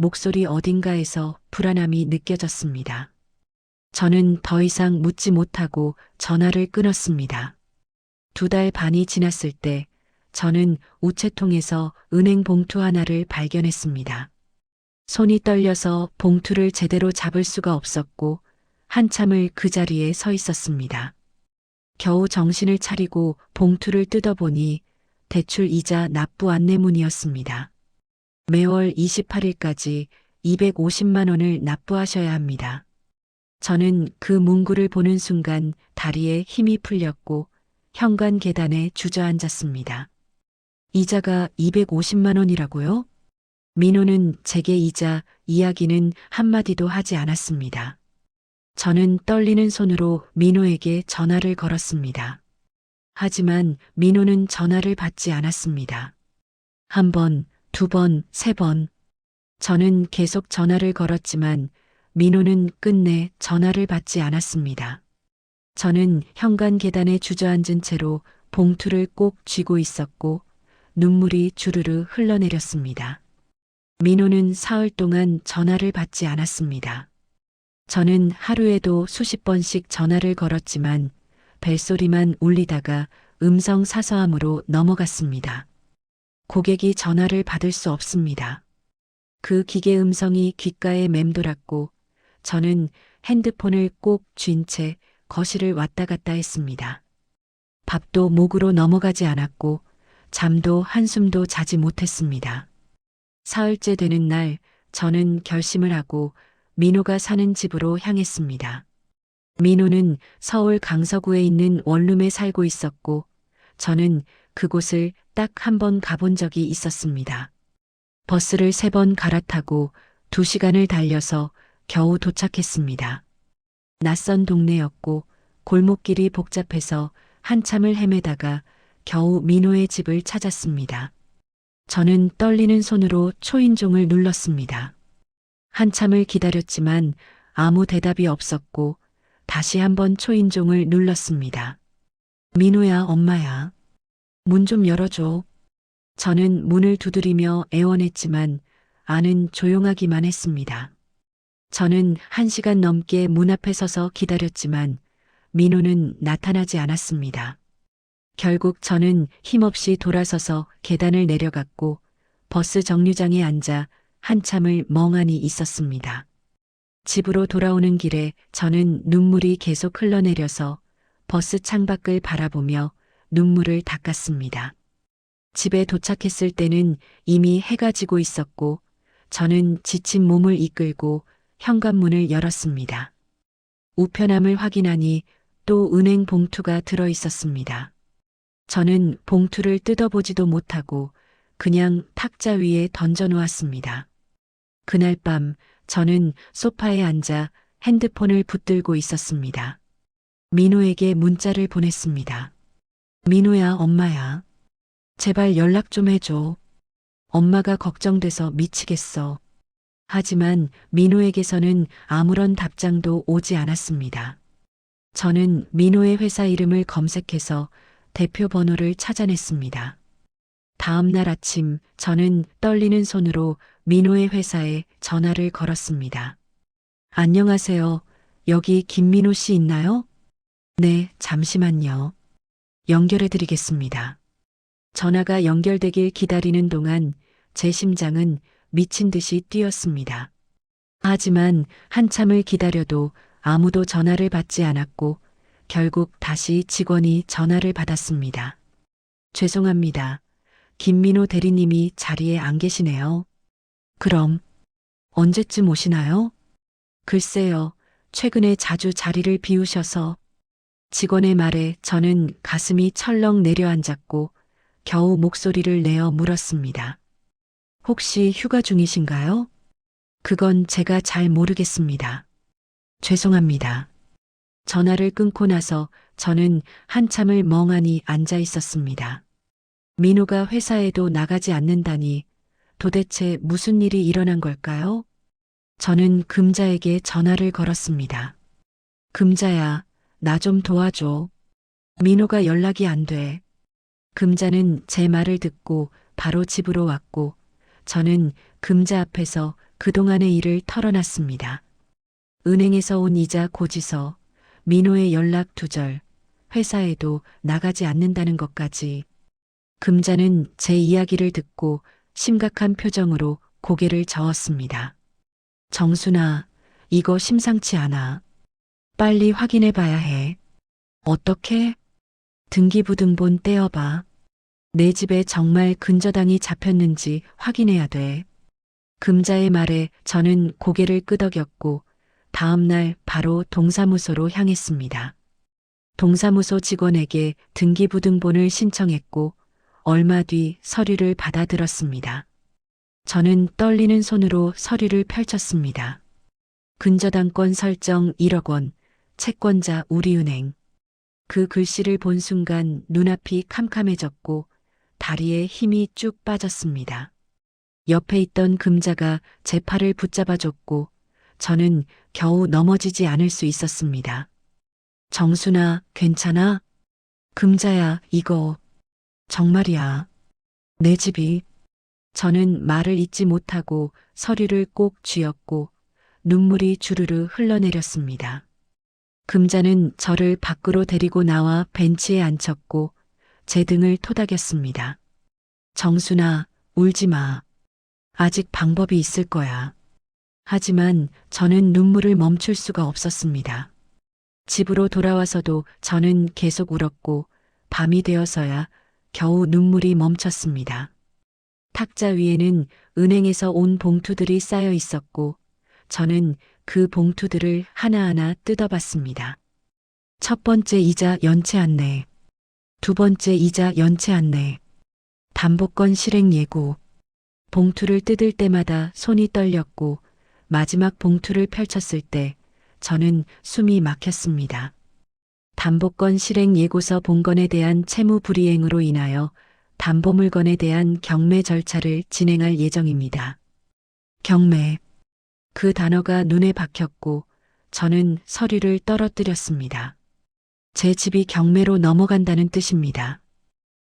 목소리 어딘가에서 불안함이 느껴졌습니다. 저는 더 이상 묻지 못하고 전화를 끊었습니다. 2달 반이 지났을 때 저는 우체통에서 은행 봉투 하나를 발견했습니다. 손이 떨려서 봉투를 제대로 잡을 수가 없었고 한참을 그 자리에 서 있었습니다. 겨우 정신을 차리고 봉투를 뜯어보니 대출 이자 납부 안내문이었습니다. 매월 28일까지 250만 원을 납부하셔야 합니다. 저는 그 문구를 보는 순간 다리에 힘이 풀렸고 현관 계단에 주저앉았습니다. 이자가 250만 원이라고요? 민호는 제게 이자 이야기는 한마디도 하지 않았습니다. 저는 떨리는 손으로 민호에게 전화를 걸었습니다. 하지만 민호는 전화를 받지 않았습니다. 1번, 2번, 3번. 저는 계속 전화를 걸었지만 민호는 끝내 전화를 받지 않았습니다. 저는 현관 계단에 주저앉은 채로 봉투를 꼭 쥐고 있었고 눈물이 주르르 흘러내렸습니다. 민호는 사흘 동안 전화를 받지 않았습니다. 저는 하루에도 수십 번씩 전화를 걸었지만 벨소리만 울리다가 음성 사서함으로 넘어갔습니다. 고객이 전화를 받을 수 없습니다. 그 기계 음성이 귓가에 맴돌았고 저는 핸드폰을 꼭 쥔 채 거실을 왔다 갔다 했습니다. 밥도 목으로 넘어가지 않았고 잠도 한숨도 자지 못했습니다. 사흘째 되는 날 저는 결심을 하고 민호가 사는 집으로 향했습니다. 민호는 서울 강서구에 있는 원룸에 살고 있었고 저는 그곳을 딱 한 번 가본 적이 있었습니다. 버스를 3번 갈아타고 2시간을 달려서 겨우 도착했습니다. 낯선 동네였고 골목길이 복잡해서 한참을 헤매다가 겨우 민호의 집을 찾았습니다. 저는 떨리는 손으로 초인종을 눌렀습니다. 한참을 기다렸지만 아무 대답이 없었고 다시 한번 초인종을 눌렀습니다. 민호야, 엄마야. 문 좀 열어줘. 저는 문을 두드리며 애원했지만 안은 조용하기만 했습니다. 저는 1시간 넘게 문 앞에 서서 기다렸지만 민호는 나타나지 않았습니다. 결국 저는 힘없이 돌아서서 계단을 내려갔고 버스 정류장에 앉아 한참을 멍하니 있었습니다. 집으로 돌아오는 길에 저는 눈물이 계속 흘러내려서 버스 창밖을 바라보며 눈물을 닦았습니다. 집에 도착했을 때는 이미 해가 지고 있었고 저는 지친 몸을 이끌고 현관문을 열었습니다. 우편함을 확인하니 또 은행 봉투가 들어 있었습니다. 저는 봉투를 뜯어보지도 못하고 그냥 탁자 위에 던져 놓았습니다. 그날 밤 저는 소파에 앉아 핸드폰을 붙들고 있었습니다. 민호에게 문자를 보냈습니다. 민호야, 엄마야. 제발 연락 좀 해줘. 엄마가 걱정돼서 미치겠어. 하지만 민호에게서는 아무런 답장도 오지 않았습니다. 저는 민호의 회사 이름을 검색해서 대표 번호를 찾아냈습니다. 다음 날 아침 저는 떨리는 손으로 민호의 회사에 전화를 걸었습니다. 안녕하세요. 여기 김민호 씨 있나요? 네, 잠시만요. 연결해 드리겠습니다. 전화가 연결되길 기다리는 동안 제 심장은 미친 듯이 뛰었습니다. 하지만 한참을 기다려도 아무도 전화를 받지 않았고 결국 다시 직원이 전화를 받았습니다. 죄송합니다. 김민호 대리님이 자리에 안 계시네요. 그럼 언제쯤 오시나요? 글쎄요. 최근에 자주 자리를 비우셔서. 직원의 말에 저는 가슴이 철렁 내려앉았고 겨우 목소리를 내어 물었습니다. 혹시 휴가 중이신가요? 그건 제가 잘 모르겠습니다. 죄송합니다. 전화를 끊고 나서 저는 한참을 멍하니 앉아 있었습니다. 민호가 회사에도 나가지 않는다니 도대체 무슨 일이 일어난 걸까요? 저는 금자에게 전화를 걸었습니다. 금자야, 나 좀 도와줘. 민호가 연락이 안 돼. 금자는 제 말을 듣고 바로 집으로 왔고 저는 금자 앞에서 그동안의 일을 털어놨습니다. 은행에서 온 이자 고지서, 민호의 연락 두절, 회사에도 나가지 않는다는 것까지. 금자는 제 이야기를 듣고 심각한 표정으로 고개를 저었습니다. 정순아, 이거 심상치 않아. 빨리 확인해 봐야 해. 어떻게? 등기부등본 떼어봐. 내 집에 정말 근저당이 잡혔는지 확인해야 돼. 금자의 말에 저는 고개를 끄덕였고 다음 날 바로 동사무소로 향했습니다. 동사무소 직원에게 등기부등본을 신청했고 얼마 뒤 서류를 받아들었습니다. 저는 떨리는 손으로 서류를 펼쳤습니다. 근저당권 설정 1억 원, 채권자 우리은행. 그 글씨를 본 순간 눈앞이 캄캄해졌고 다리에 힘이 쭉 빠졌습니다. 옆에 있던 금자가 제 팔을 붙잡아줬고 저는 겨우 넘어지지 않을 수 있었습니다. 정순아, 괜찮아? 금자야, 이거 정말이야. 내 집이. 저는 말을 잇지 못하고 서류를 꼭 쥐었고 눈물이 주르르 흘러내렸습니다. 금자는 저를 밖으로 데리고 나와 벤치에 앉혔고 제 등을 토닥였습니다. 정순아, 울지 마. 아직 방법이 있을 거야. 하지만 저는 눈물을 멈출 수가 없었습니다. 집으로 돌아와서도 저는 계속 울었고 밤이 되어서야 겨우 눈물이 멈췄습니다. 탁자 위에는 은행에서 온 봉투들이 쌓여 있었고 저는 그 봉투들을 하나하나 뜯어봤습니다. 첫 번째 이자 연체 안내, 두 번째 이자 연체 안내, 담보권 실행 예고. 봉투를 뜯을 때마다 손이 떨렸고 마지막 봉투를 펼쳤을 때 저는 숨이 막혔습니다. 담보권 실행 예고서 본건에 대한 채무 불이행으로 인하여 담보물건에 대한 경매 절차를 진행할 예정입니다. 경매. 그 단어가 눈에 박혔고 저는 서류를 떨어뜨렸습니다. 제 집이 경매로 넘어간다는 뜻입니다.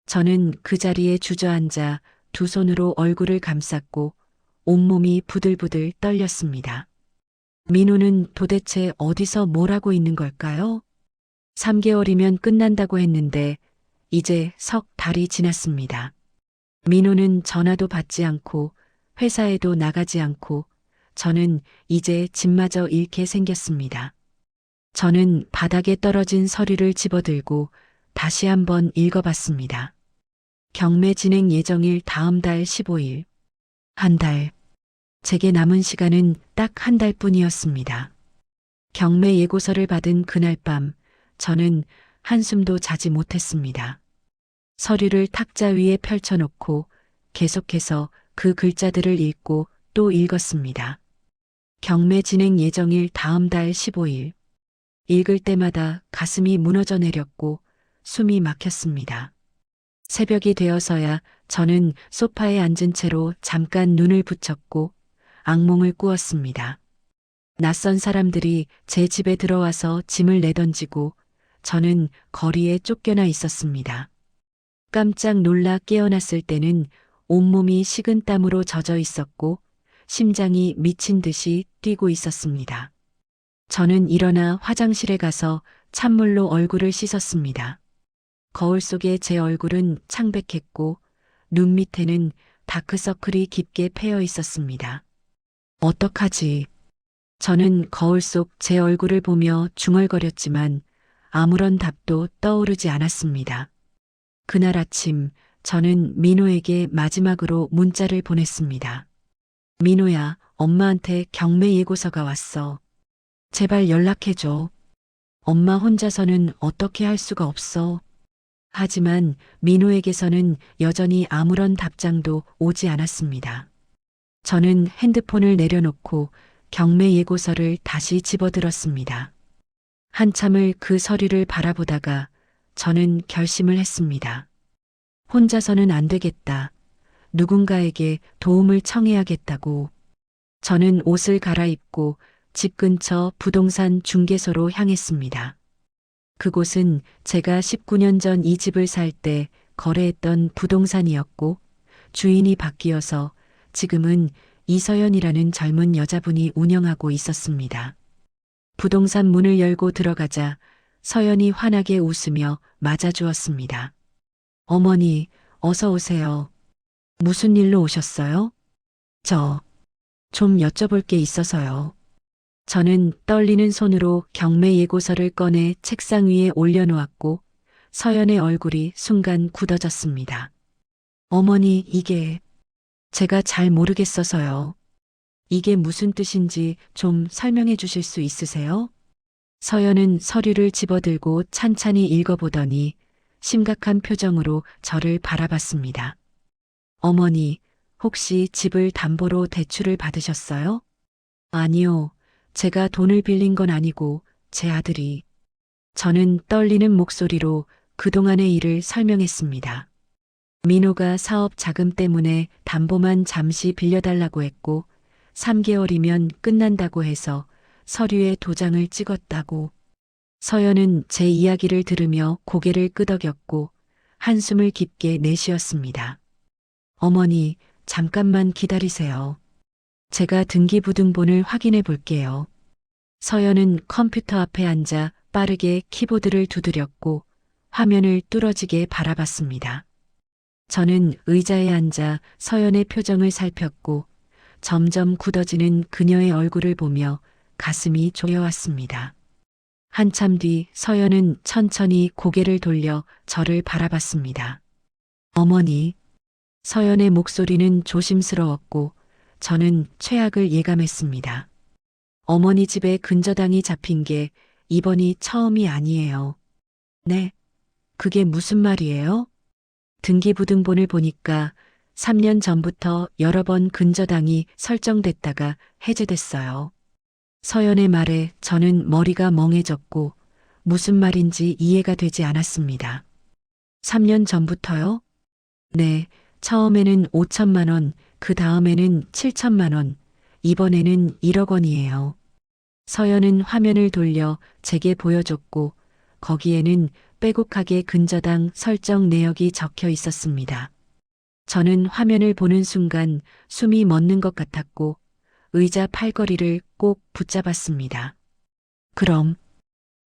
저는 그 자리에 주저앉아 두 손으로 얼굴을 감쌌고 온몸이 부들부들 떨렸습니다. 민호는 도대체 어디서 뭘 하고 있는 걸까요? 3개월이면 끝난다고 했는데 이제 석 달이 지났습니다. 민호는 전화도 받지 않고 회사에도 나가지 않고 저는 이제 집마저 잃게 생겼습니다. 저는 바닥에 떨어진 서류를 집어들고 다시 한번 읽어봤습니다. 경매 진행 예정일 다음 달 15일. 한 달. 제게 남은 시간은 딱 한 달뿐이었습니다. 경매 예고서를 받은 그날 밤 저는 한숨도 자지 못했습니다. 서류를 탁자 위에 펼쳐놓고 계속해서 그 글자들을 읽고 또 읽었습니다. 경매 진행 예정일 다음 달 15일. 읽을 때마다 가슴이 무너져 내렸고 숨이 막혔습니다. 새벽이 되어서야 저는 소파에 앉은 채로 잠깐 눈을 붙였고 악몽을 꾸었습니다. 낯선 사람들이 제 집에 들어와서 짐을 내던지고 저는 거리에 쫓겨나 있었습니다. 깜짝 놀라 깨어났을 때는 온몸이 식은땀으로 젖어 있었고 심장이 미친 듯이 뛰고 있었습니다. 저는 일어나 화장실에 가서 찬물로 얼굴을 씻었습니다. 거울 속의 제 얼굴은 창백했고 눈 밑에는 다크서클이 깊게 패여 있었습니다. 어떡하지? 저는 거울 속 제 얼굴을 보며 중얼거렸지만 아무런 답도 떠오르지 않았습니다. 그날 아침 저는 민호에게 마지막으로 문자를 보냈습니다. 민호야, 엄마한테 경매 예고서가 왔어. 제발 연락해줘. 엄마 혼자서는 어떻게 할 수가 없어. 하지만 민호에게서는 여전히 아무런 답장도 오지 않았습니다. 저는 핸드폰을 내려놓고 경매 예고서를 다시 집어들었습니다. 한참을 그 서류를 바라보다가 저는 결심을 했습니다. 혼자서는 안 되겠다. 누군가에게 도움을 청해야겠다고. 저는 옷을 갈아입고 집 근처 부동산 중개소로 향했습니다. 그곳은 제가 19년 전 이 집을 살 때 거래했던 부동산이었고 주인이 바뀌어서 지금은 이서연이라는 젊은 여자분이 운영하고 있었습니다. 부동산 문을 열고 들어가자 서연이 환하게 웃으며 맞아주었습니다. 어머니, 어서 오세요. 무슨 일로 오셨어요? 좀 여쭤볼 게 있어서요. 저는 떨리는 손으로 경매 예고서를 꺼내 책상 위에 올려놓았고 서연의 얼굴이 순간 굳어졌습니다. 어머니, 이게 제가 잘 모르겠어서요. 이게 무슨 뜻인지 좀 설명해 주실 수 있으세요? 서연은 서류를 집어들고 찬찬히 읽어보더니 심각한 표정으로 저를 바라봤습니다. 어머니, 혹시 집을 담보로 대출을 받으셨어요? 아니요. 제가 돈을 빌린 건 아니고 제 아들이. 저는 떨리는 목소리로 그동안의 일을 설명했습니다. 민호가 사업 자금 때문에 담보만 잠시 빌려달라고 했고 3개월이면 끝난다고 해서 서류에 도장을 찍었다고. 서연은 제 이야기를 들으며 고개를 끄덕였고 한숨을 깊게 내쉬었습니다. 어머니, 잠깐만 기다리세요. 제가 등기부등본을 확인해 볼게요. 서연은 컴퓨터 앞에 앉아 빠르게 키보드를 두드렸고 화면을 뚫어지게 바라봤습니다. 저는 의자에 앉아 서연의 표정을 살폈고 점점 굳어지는 그녀의 얼굴을 보며 가슴이 조여왔습니다. 한참 뒤 서연은 천천히 고개를 돌려 저를 바라봤습니다. 어머니, 서연의 목소리는 조심스러웠고 저는 최악을 예감했습니다. 어머니 집에 근저당이 잡힌 게 이번이 처음이 아니에요. 네? 그게 무슨 말이에요? 등기부등본을 보니까 3년 전부터 여러 번 근저당이 설정됐다가 해제됐어요. 서연의 말에 저는 머리가 멍해졌고 무슨 말인지 이해가 되지 않았습니다. 3년 전부터요? 네, 처음에는 5천만 원, 그 다음에는 7천만 원, 이번에는 1억 원이에요. 서연은 화면을 돌려 제게 보여줬고 거기에는 빼곡하게 근저당 설정 내역이 적혀 있었습니다. 저는 화면을 보는 순간 숨이 멎는 것 같았고 의자 팔걸이를 꼭 붙잡았습니다. 그럼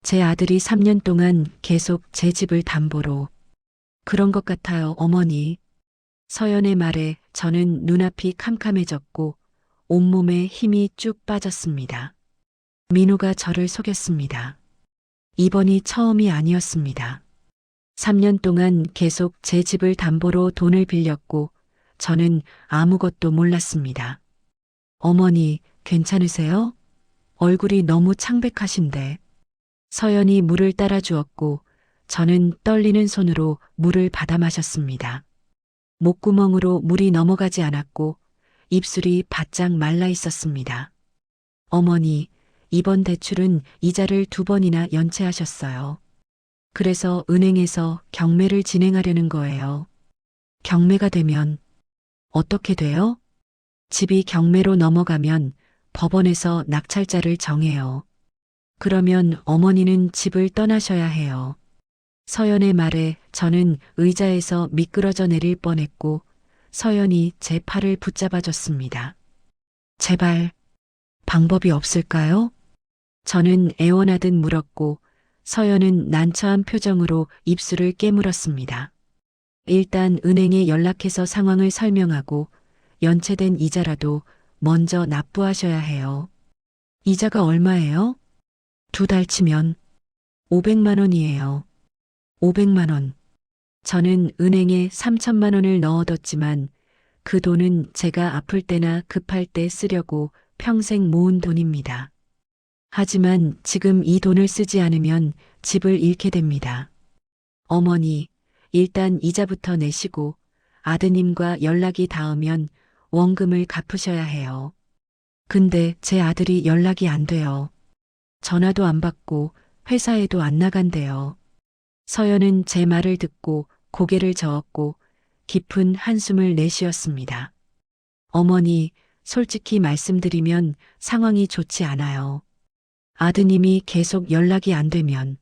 제 아들이 3년 동안 계속 제 집을 담보로. 그런 것 같아요, 어머니. 서연의 말에 저는 눈앞이 캄캄해졌고 온몸에 힘이 쭉 빠졌습니다. 민호가 저를 속였습니다. 이번이 처음이 아니었습니다. 3년 동안 계속 제 집을 담보로 돈을 빌렸고 저는 아무것도 몰랐습니다. 어머니, 괜찮으세요? 얼굴이 너무 창백하신데. 서연이 물을 따라 주었고 저는 떨리는 손으로 물을 받아 마셨습니다. 목구멍으로 물이 넘어가지 않았고 입술이 바짝 말라 있었습니다. 어머니, 이번 대출은 이자를 2번이나 연체하셨어요. 그래서 은행에서 경매를 진행하려는 거예요. 경매가 되면 어떻게 돼요? 집이 경매로 넘어가면 법원에서 낙찰자를 정해요. 그러면 어머니는 집을 떠나셔야 해요. 서연의 말에 저는 의자에서 미끄러져 내릴 뻔했고 서연이 제 팔을 붙잡아줬습니다. 제발 방법이 없을까요? 저는 애원하듯 물었고 서연은 난처한 표정으로 입술을 깨물었습니다. 일단 은행에 연락해서 상황을 설명하고 연체된 이자라도 먼저 납부하셔야 해요. 이자가 얼마예요? 2달 치면 500만 원이에요. 500만 원. 저는 은행에 3천만 원을 넣어뒀지만 그 돈은 제가 아플 때나 급할 때 쓰려고 평생 모은 돈입니다. 하지만 지금 이 돈을 쓰지 않으면 집을 잃게 됩니다. 어머니, 일단 이자부터 내시고 아드님과 연락이 닿으면 원금을 갚으셔야 해요. 근데 제 아들이 연락이 안 돼요. 전화도 안 받고 회사에도 안 나간대요. 서연은 제 말을 듣고 고개를 저었고 깊은 한숨을 내쉬었습니다. 어머니, 솔직히 말씀드리면 상황이 좋지 않아요. 아드님이 계속 연락이 안 되면.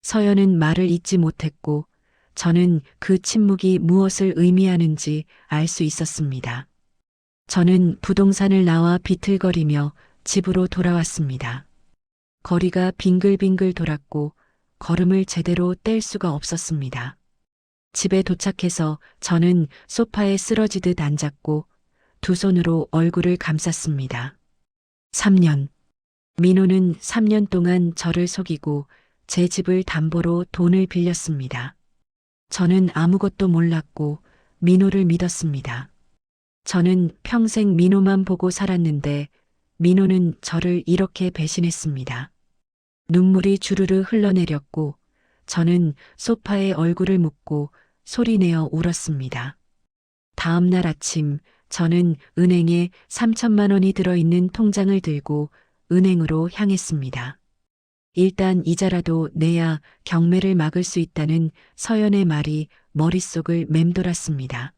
서연은 말을 잇지 못했고 저는 그 침묵이 무엇을 의미하는지 알 수 있었습니다. 저는 부동산을 나와 비틀거리며 집으로 돌아왔습니다. 거리가 빙글빙글 돌았고 걸음을 제대로 뗄 수가 없었습니다. 집에 도착해서 저는 소파에 쓰러지듯 앉았고 두 손으로 얼굴을 감쌌습니다. 3년. 민호는 3년 동안 저를 속이고 제 집을 담보로 돈을 빌렸습니다. 저는 아무것도 몰랐고 민호를 믿었습니다. 저는 평생 민호만 보고 살았는데 민호는 저를 이렇게 배신했습니다. 눈물이 주르르 흘러내렸고 저는 소파에 얼굴을 묻고 소리내어 울었습니다. 다음 날 아침 저는 은행에 3천만 원이 들어있는 통장을 들고 은행으로 향했습니다. 일단 이자라도 내야 경매를 막을 수 있다는 서연의 말이 머릿속을 맴돌았습니다.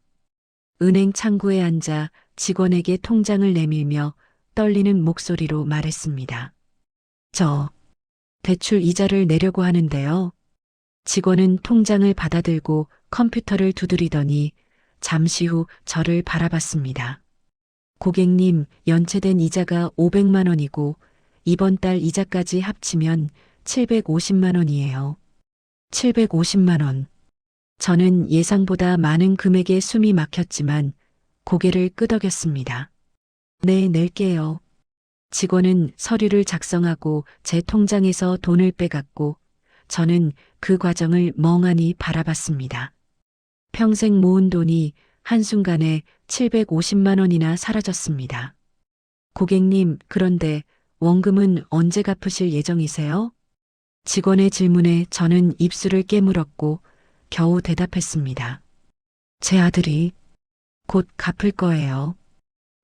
은행 창구에 앉아 직원에게 통장을 내밀며 떨리는 목소리로 말했습니다. 저 대출 이자를 내려고 하는데요. 직원은 통장을 받아들고 컴퓨터를 두드리더니 잠시 후 저를 바라봤습니다. 고객님, 연체된 이자가 500만 원이고 이번 달 이자까지 합치면 750만 원이에요. 750만 원. 저는 예상보다 많은 금액에 숨이 막혔지만 고개를 끄덕였습니다. 네, 낼게요. 직원은 서류를 작성하고 제 통장에서 돈을 빼갔고 저는 그 과정을 멍하니 바라봤습니다. 평생 모은 돈이 한순간에 750만 원이나 사라졌습니다. 고객님, 그런데 원금은 언제 갚으실 예정이세요? 직원의 질문에 저는 입술을 깨물었고 겨우 대답했습니다. 제 아들이 곧 갚을 거예요.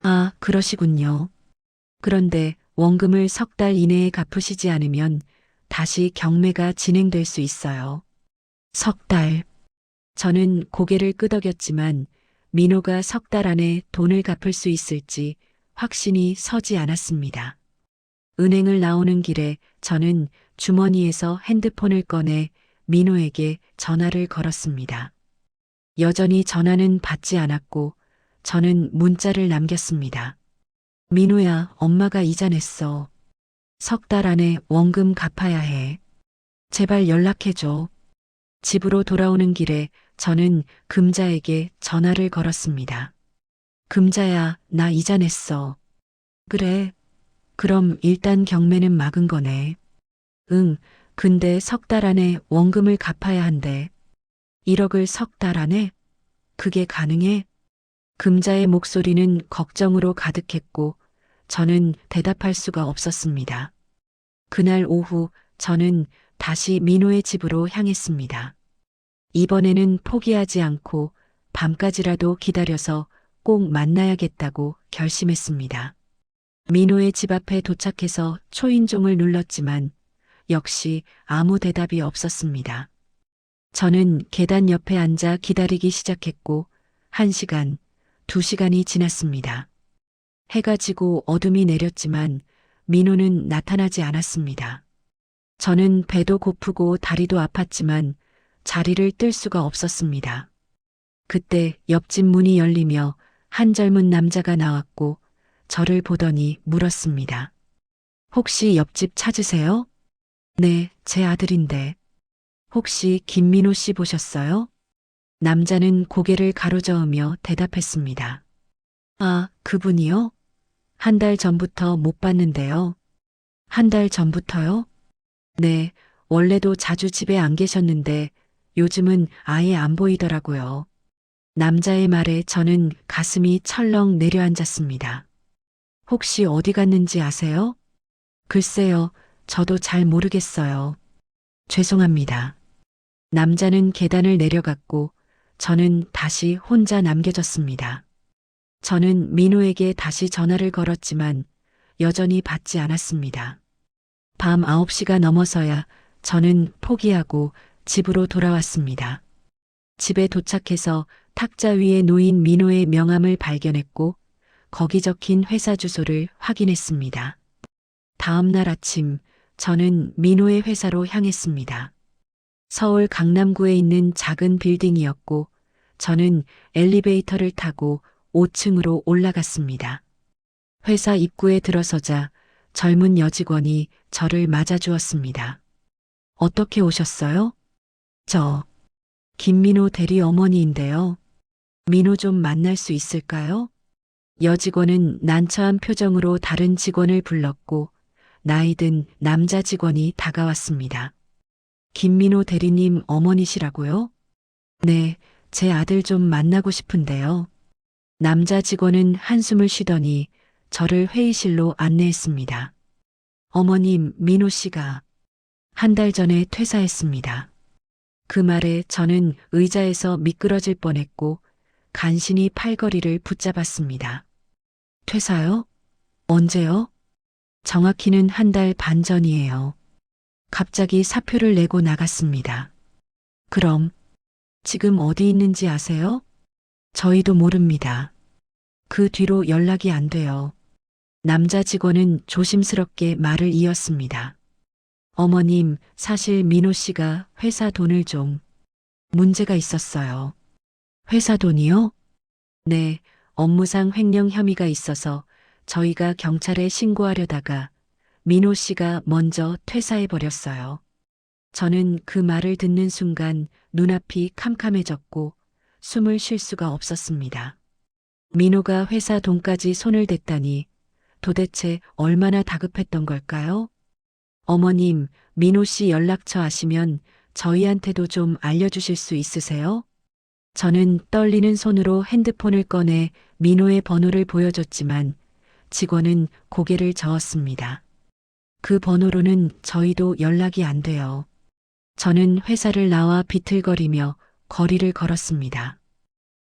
아, 그러시군요. 그런데 원금을 3달 이내에 갚으시지 않으면 다시 경매가 진행될 수 있어요. 3달. 저는 고개를 끄덕였지만 민호가 3달 안에 돈을 갚을 수 있을지 확신이 서지 않았습니다. 은행을 나오는 길에 저는 주머니에서 핸드폰을 꺼내 민호에게 전화를 걸었습니다. 여전히 전화는 받지 않았고 저는 문자를 남겼습니다. 민호야, 엄마가 이자 냈어. 3달 안에 원금 갚아야 해. 제발 연락해줘. 집으로 돌아오는 길에 저는 금자에게 전화를 걸었습니다. 금자야, 나 이자 냈어. 그래. 그럼 일단 경매는 막은 거네. 응, 근데 3달 안에 원금을 갚아야 한대. 1억을 3달 안에? 그게 가능해? 금자의 목소리는 걱정으로 가득했고 저는 대답할 수가 없었습니다. 그날 오후 저는 다시 민호의 집으로 향했습니다. 이번에는 포기하지 않고 밤까지라도 기다려서 꼭 만나야겠다고 결심했습니다. 민호의 집 앞에 도착해서 초인종을 눌렀지만 역시 아무 대답이 없었습니다. 저는 계단 옆에 앉아 기다리기 시작했고 1시간, 2시간이 지났습니다. 해가 지고 어둠이 내렸지만 민호는 나타나지 않았습니다. 저는 배도 고프고 다리도 아팠지만 자리를 뜰 수가 없었습니다. 그때 옆집 문이 열리며 한 젊은 남자가 나왔고 저를 보더니 물었습니다. 혹시 옆집 찾으세요? 네, 제 아들인데. 혹시 김민호 씨 보셨어요? 남자는 고개를 가로저으며 대답했습니다. 아, 그분이요? 한 달 전부터 못 봤는데요. 한 달 전부터요? 네, 원래도 자주 집에 안 계셨는데 요즘은 아예 안 보이더라고요. 남자의 말에 저는 가슴이 철렁 내려앉았습니다. 혹시 어디 갔는지 아세요? 글쎄요, 저도 잘 모르겠어요. 죄송합니다. 남자는 계단을 내려갔고 저는 다시 혼자 남겨졌습니다. 저는 민호에게 다시 전화를 걸었지만 여전히 받지 않았습니다. 밤 9시가 넘어서야 저는 포기하고 집으로 돌아왔습니다. 집에 도착해서 탁자 위에 놓인 민호의 명함을 발견했고 거기 적힌 회사 주소를 확인했습니다. 다음 날 아침 저는 민호의 회사로 향했습니다. 서울 강남구에 있는 작은 빌딩이었고 저는 엘리베이터를 타고 5층으로 올라갔습니다. 회사 입구에 들어서자 젊은 여직원이 저를 맞아주었습니다. 어떻게 오셨어요? 저, 김민호 대리 어머니인데요. 민호 좀 만날 수 있을까요? 여직원은 난처한 표정으로 다른 직원을 불렀고 나이든 남자 직원이 다가왔습니다. 김민호 대리님 어머니시라고요? 네, 제 아들 좀 만나고 싶은데요. 남자 직원은 한숨을 쉬더니 저를 회의실로 안내했습니다. 어머님, 민호 씨가 한 달 전에 퇴사했습니다. 그 말에 저는 의자에서 미끄러질 뻔했고 간신히 팔걸이를 붙잡았습니다. 퇴사요? 언제요? 정확히는 한 달 반 전이에요. 갑자기 사표를 내고 나갔습니다. 그럼 지금 어디 있는지 아세요? 저희도 모릅니다. 그 뒤로 연락이 안 돼요. 남자 직원은 조심스럽게 말을 이었습니다. 어머님, 사실 민호 씨가 회사 돈을 좀 문제가 있었어요. 회사 돈이요? 네, 업무상 횡령 혐의가 있어서 저희가 경찰에 신고하려다가 민호 씨가 먼저 퇴사해버렸어요. 저는 그 말을 듣는 순간 눈앞이 캄캄해졌고 숨을 쉴 수가 없었습니다. 민호가 회사 돈까지 손을 댔다니 도대체 얼마나 다급했던 걸까요? 어머님, 민호 씨 연락처 아시면 저희한테도 좀 알려주실 수 있으세요? 저는 떨리는 손으로 핸드폰을 꺼내 민호의 번호를 보여줬지만 직원은 고개를 저었습니다. 그 번호로는 저희도 연락이 안 돼요. 저는 회사를 나와 비틀거리며 거리를 걸었습니다.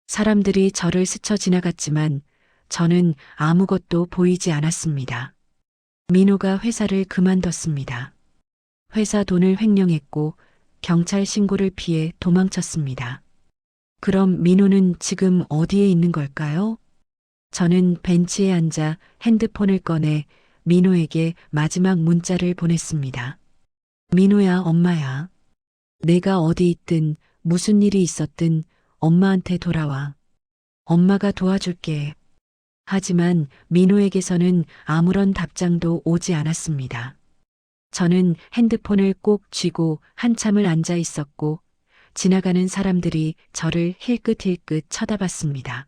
사람들이 저를 스쳐 지나갔지만 저는 아무것도 보이지 않았습니다. 민호가 회사를 그만뒀습니다. 회사 돈을 횡령했고 경찰 신고를 피해 도망쳤습니다. 그럼 민호는 지금 어디에 있는 걸까요? 저는 벤치에 앉아 핸드폰을 꺼내 민호에게 마지막 문자를 보냈습니다. 민호야, 엄마야. 내가 어디 있든 무슨 일이 있었든 엄마한테 돌아와. 엄마가 도와줄게. 하지만 민호에게서는 아무런 답장도 오지 않았습니다. 저는 핸드폰을 꼭 쥐고 한참을 앉아 있었고 지나가는 사람들이 저를 힐끗힐끗 쳐다봤습니다.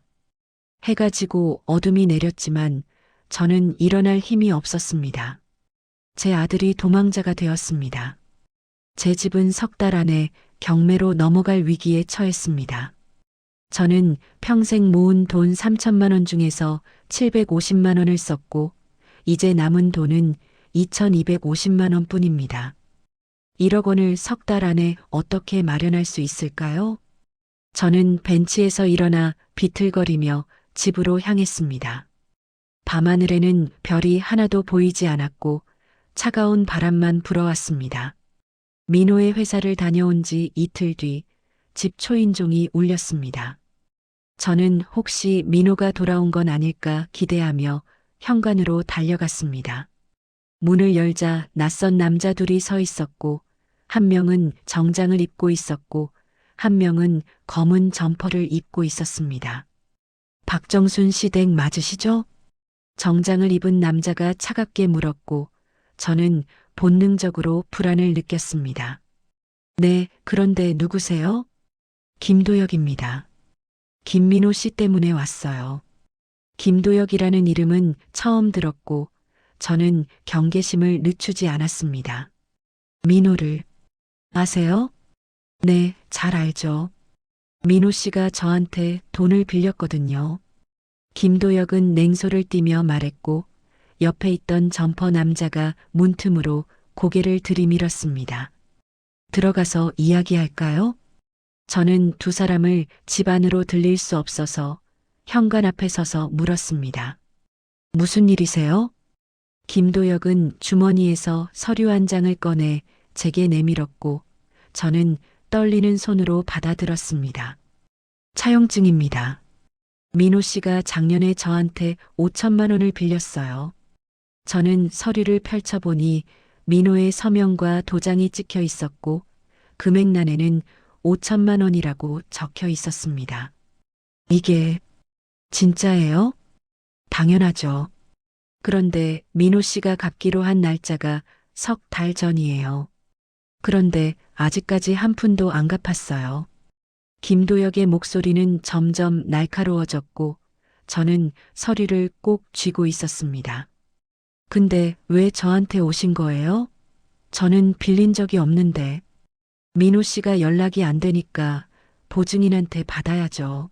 해가 지고 어둠이 내렸지만 저는 일어날 힘이 없었습니다. 제 아들이 도망자가 되었습니다. 제 집은 석 달 안에 경매로 넘어갈 위기에 처했습니다. 저는 평생 모은 돈 3천만 원 중에서 750만 원을 썼고 이제 남은 돈은 2,250만 원 뿐입니다. 1억 원을 석 달 안에 어떻게 마련할 수 있을까요? 저는 벤치에서 일어나 비틀거리며 집으로 향했습니다. 밤하늘에는 별이 하나도 보이지 않았고 차가운 바람만 불어왔습니다. 민호의 회사를 다녀온 지 이틀 뒤 집 초인종이 울렸습니다. 저는 혹시 민호가 돌아온 건 아닐까 기대하며 현관으로 달려갔습니다. 문을 열자 낯선 남자 둘이 서 있었고 한 명은 정장을 입고 있었고 한 명은 검은 점퍼를 입고 있었습니다. 박정순 씨 댁 맞으시죠? 정장을 입은 남자가 차갑게 물었고 저는 본능적으로 불안을 느꼈습니다. 네, 그런데 누구세요? 김도혁입니다. 김민호 씨 때문에 왔어요. 김도혁이라는 이름은 처음 들었고 저는 경계심을 늦추지 않았습니다. 민호를 아세요? 네, 잘 알죠. 민호 씨가 저한테 돈을 빌렸거든요. 김도혁은 냉소를 띠며 말했고 옆에 있던 점퍼 남자가 문틈으로 고개를 들이밀었습니다. 들어가서 이야기할까요? 저는 두 사람을 집 안으로 들릴 수 없어서 현관 앞에 서서 물었습니다. 무슨 일이세요? 김도혁은 주머니에서 서류 한 장을 꺼내 제게 내밀었고 저는 떨리는 손으로 받아들었습니다. 차용증입니다. 민호 씨가 작년에 저한테 5천만 원을 빌렸어요. 저는 서류를 펼쳐보니 민호의 서명과 도장이 찍혀 있었고 금액란에는 5천만 원이라고 적혀 있었습니다. 이게 진짜예요? 당연하죠. 그런데 민호 씨가 갚기로 한 날짜가 석 달 전이에요. 그런데 아직까지 한 푼도 안 갚았어요. 김도혁의 목소리는 점점 날카로워졌고 저는 서류를 꼭 쥐고 있었습니다. 근데 왜 저한테 오신 거예요? 저는 빌린 적이 없는데. 민호 씨가 연락이 안 되니까 보증인한테 받아야죠.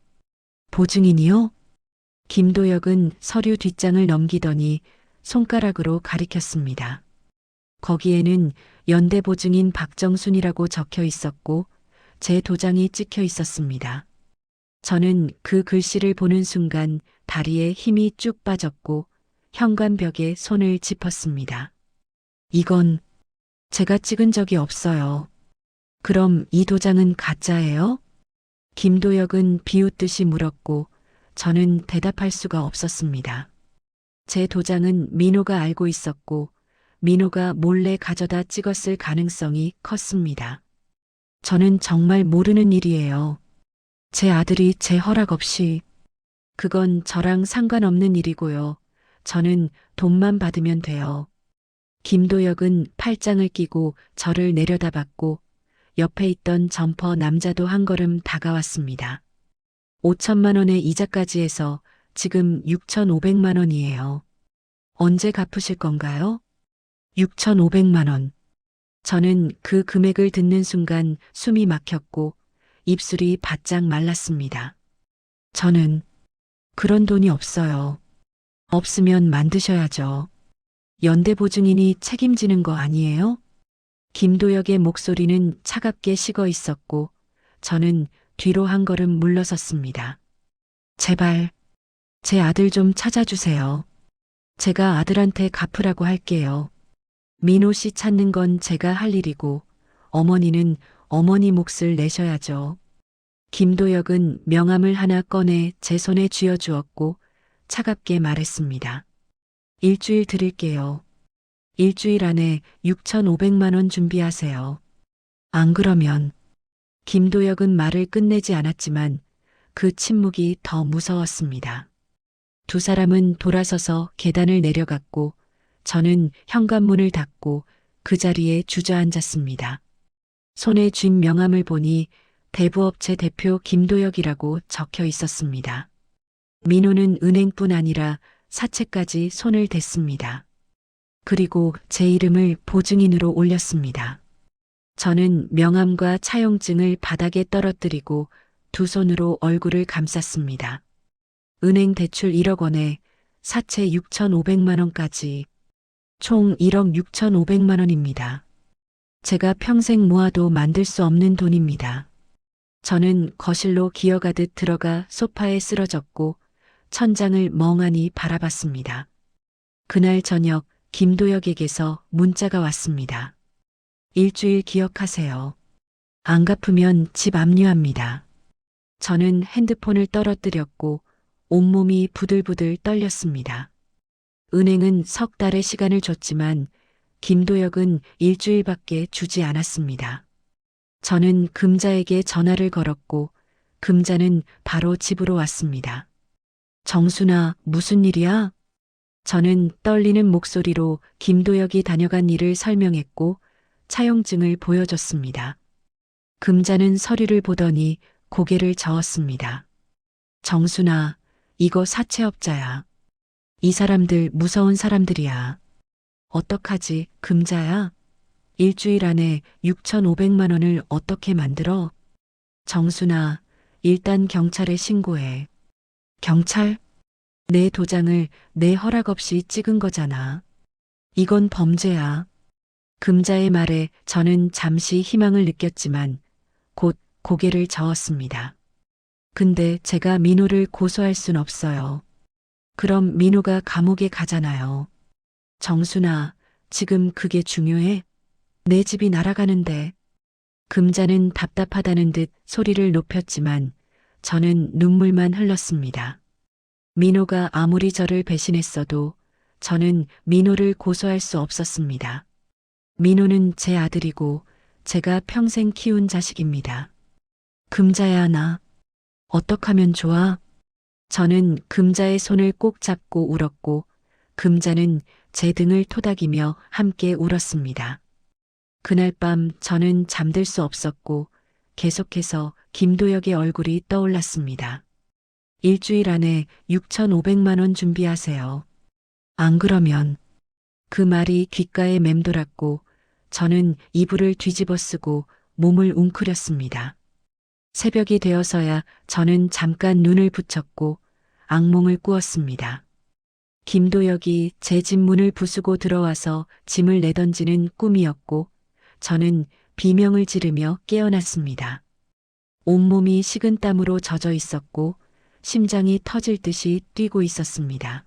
보증인이요? 김도혁은 서류 뒷장을 넘기더니 손가락으로 가리켰습니다. 거기에는 연대보증인 박정순이라고 적혀 있었고 제 도장이 찍혀 있었습니다. 저는 그 글씨를 보는 순간 다리에 힘이 쭉 빠졌고 현관벽에 손을 짚었습니다. 이건 제가 찍은 적이 없어요. 그럼 이 도장은 가짜예요? 김도혁은 비웃듯이 물었고 저는 대답할 수가 없었습니다. 제 도장은 민호가 알고 있었고 민호가 몰래 가져다 찍었을 가능성이 컸습니다. 저는 정말 모르는 일이에요. 제 아들이 제 허락 없이. 그건 저랑 상관없는 일이고요. 저는 돈만 받으면 돼요. 김도혁은 팔짱을 끼고 저를 내려다봤고 옆에 있던 점퍼 남자도 한 걸음 다가왔습니다. 5천만 원의 이자까지 해서 지금 6,500만 원이에요. 언제 갚으실 건가요? 6,500만 원. 저는 그 금액을 듣는 순간 숨이 막혔고 입술이 바짝 말랐습니다. 저는 그런 돈이 없어요. 없으면 만드셔야죠. 연대보증인이 책임지는 거 아니에요? 김도혁의 목소리는 차갑게 식어 있었고 저는 뒤로 한 걸음 물러섰습니다. 제발 제 아들 좀 찾아주세요. 제가 아들한테 갚으라고 할게요. 민호 씨 찾는 건 제가 할 일이고 어머니는 어머니 몫을 내셔야죠. 김도혁은 명함을 하나 꺼내 제 손에 쥐어주었고 차갑게 말했습니다. 일주일 드릴게요. 일주일 안에 6,500만 원 준비하세요. 안 그러면. 김도혁은 말을 끝내지 않았지만 그 침묵이 더 무서웠습니다. 두 사람은 돌아서서 계단을 내려갔고 저는 현관문을 닫고 그 자리에 주저앉았습니다. 손에 쥔 명함을 보니 대부업체 대표 김도혁이라고 적혀 있었습니다. 민호는 은행뿐 아니라 사채까지 손을 댔습니다. 그리고 제 이름을 보증인으로 올렸습니다. 저는 명함과 차용증을 바닥에 떨어뜨리고 두 손으로 얼굴을 감쌌습니다. 은행 대출 1억 원에 사채 6,500만 원까지 총 1억 6,500만 원입니다. 제가 평생 모아도 만들 수 없는 돈입니다. 저는 거실로 기어가듯 들어가 소파에 쓰러졌고 천장을 멍하니 바라봤습니다. 그날 저녁 김도혁에게서 문자가 왔습니다. 일주일 기억하세요. 안 갚으면 집 압류합니다. 저는 핸드폰을 떨어뜨렸고 온몸이 부들부들 떨렸습니다. 은행은 석 달의 시간을 줬지만 김도혁은 일주일밖에 주지 않았습니다. 저는 금자에게 전화를 걸었고 금자는 바로 집으로 왔습니다. 정순아, 무슨 일이야? 저는 떨리는 목소리로 김도혁이 다녀간 일을 설명했고 차용증을 보여줬습니다. 금자는 서류를 보더니 고개를 저었습니다. 정순아, 이거 사채업자야. 이 사람들 무서운 사람들이야. 어떡하지, 금자야? 일주일 안에 6,500만 원을 어떻게 만들어? 정순아, 일단 경찰에 신고해. 경찰? 내 도장을 내 허락 없이 찍은 거잖아. 이건 범죄야. 금자의 말에 저는 잠시 희망을 느꼈지만 곧 고개를 저었습니다. 근데 제가 민호를 고소할 순 없어요. 그럼 민호가 감옥에 가잖아요. 정순아, 지금 그게 중요해? 내 집이 날아가는데. 금자는 답답하다는 듯 소리를 높였지만 저는 눈물만 흘렀습니다. 민호가 아무리 저를 배신했어도 저는 민호를 고소할 수 없었습니다. 민호는 제 아들이고 제가 평생 키운 자식입니다. 금자야, 나 어떡하면 좋아? 저는 금자의 손을 꼭 잡고 울었고 금자는 제 등을 토닥이며 함께 울었습니다. 그날 밤 저는 잠들 수 없었고 계속해서 김도혁의 얼굴이 떠올랐습니다. 일주일 안에 6,500만 원 준비하세요. 안 그러면 그 말이 귓가에 맴돌았고 저는 이불을 뒤집어 쓰고 몸을 웅크렸습니다. 새벽이 되어서야 저는 잠깐 눈을 붙였고 악몽을 꾸었습니다. 김도혁이 제 집 문을 부수고 들어와서 짐을 내던지는 꿈이었고 저는 비명을 지르며 깨어났습니다. 온몸이 식은땀으로 젖어 있었고 심장이 터질 듯이 뛰고 있었습니다.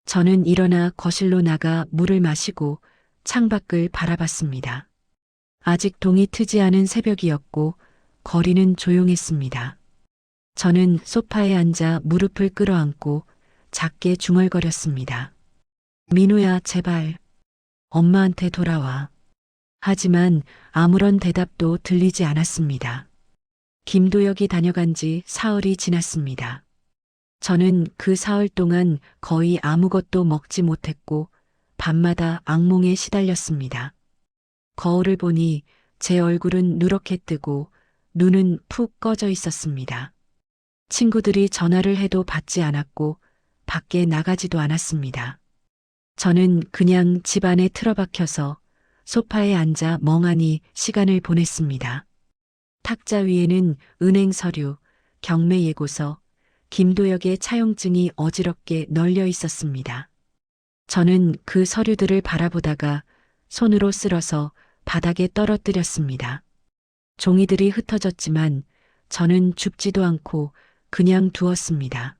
저는 일어나 거실로 나가 물을 마시고 창밖을 바라봤습니다. 아직 동이 트지 않은 새벽이었고 거리는 조용했습니다. 저는 소파에 앉아 무릎을 끌어안고 작게 중얼거렸습니다. 민호야, 제발 엄마한테 돌아와. 하지만 아무런 대답도 들리지 않았습니다. 김도혁이 다녀간 지 사흘이 지났습니다. 저는 그 사흘 동안 거의 아무것도 먹지 못했고 밤마다 악몽에 시달렸습니다. 거울을 보니 제 얼굴은 누렇게 뜨고 눈은 푹 꺼져 있었습니다. 친구들이 전화를 해도 받지 않았고 밖에 나가지도 않았습니다. 저는 그냥 집 안에 틀어박혀서 소파에 앉아 멍하니 시간을 보냈습니다. 탁자 위에는 은행 서류, 경매 예고서, 김도혁의 차용증이 어지럽게 널려 있었습니다. 저는 그 서류들을 바라보다가 손으로 쓸어서 바닥에 떨어뜨렸습니다. 종이들이 흩어졌지만 저는 줍지도 않고 그냥 두었습니다.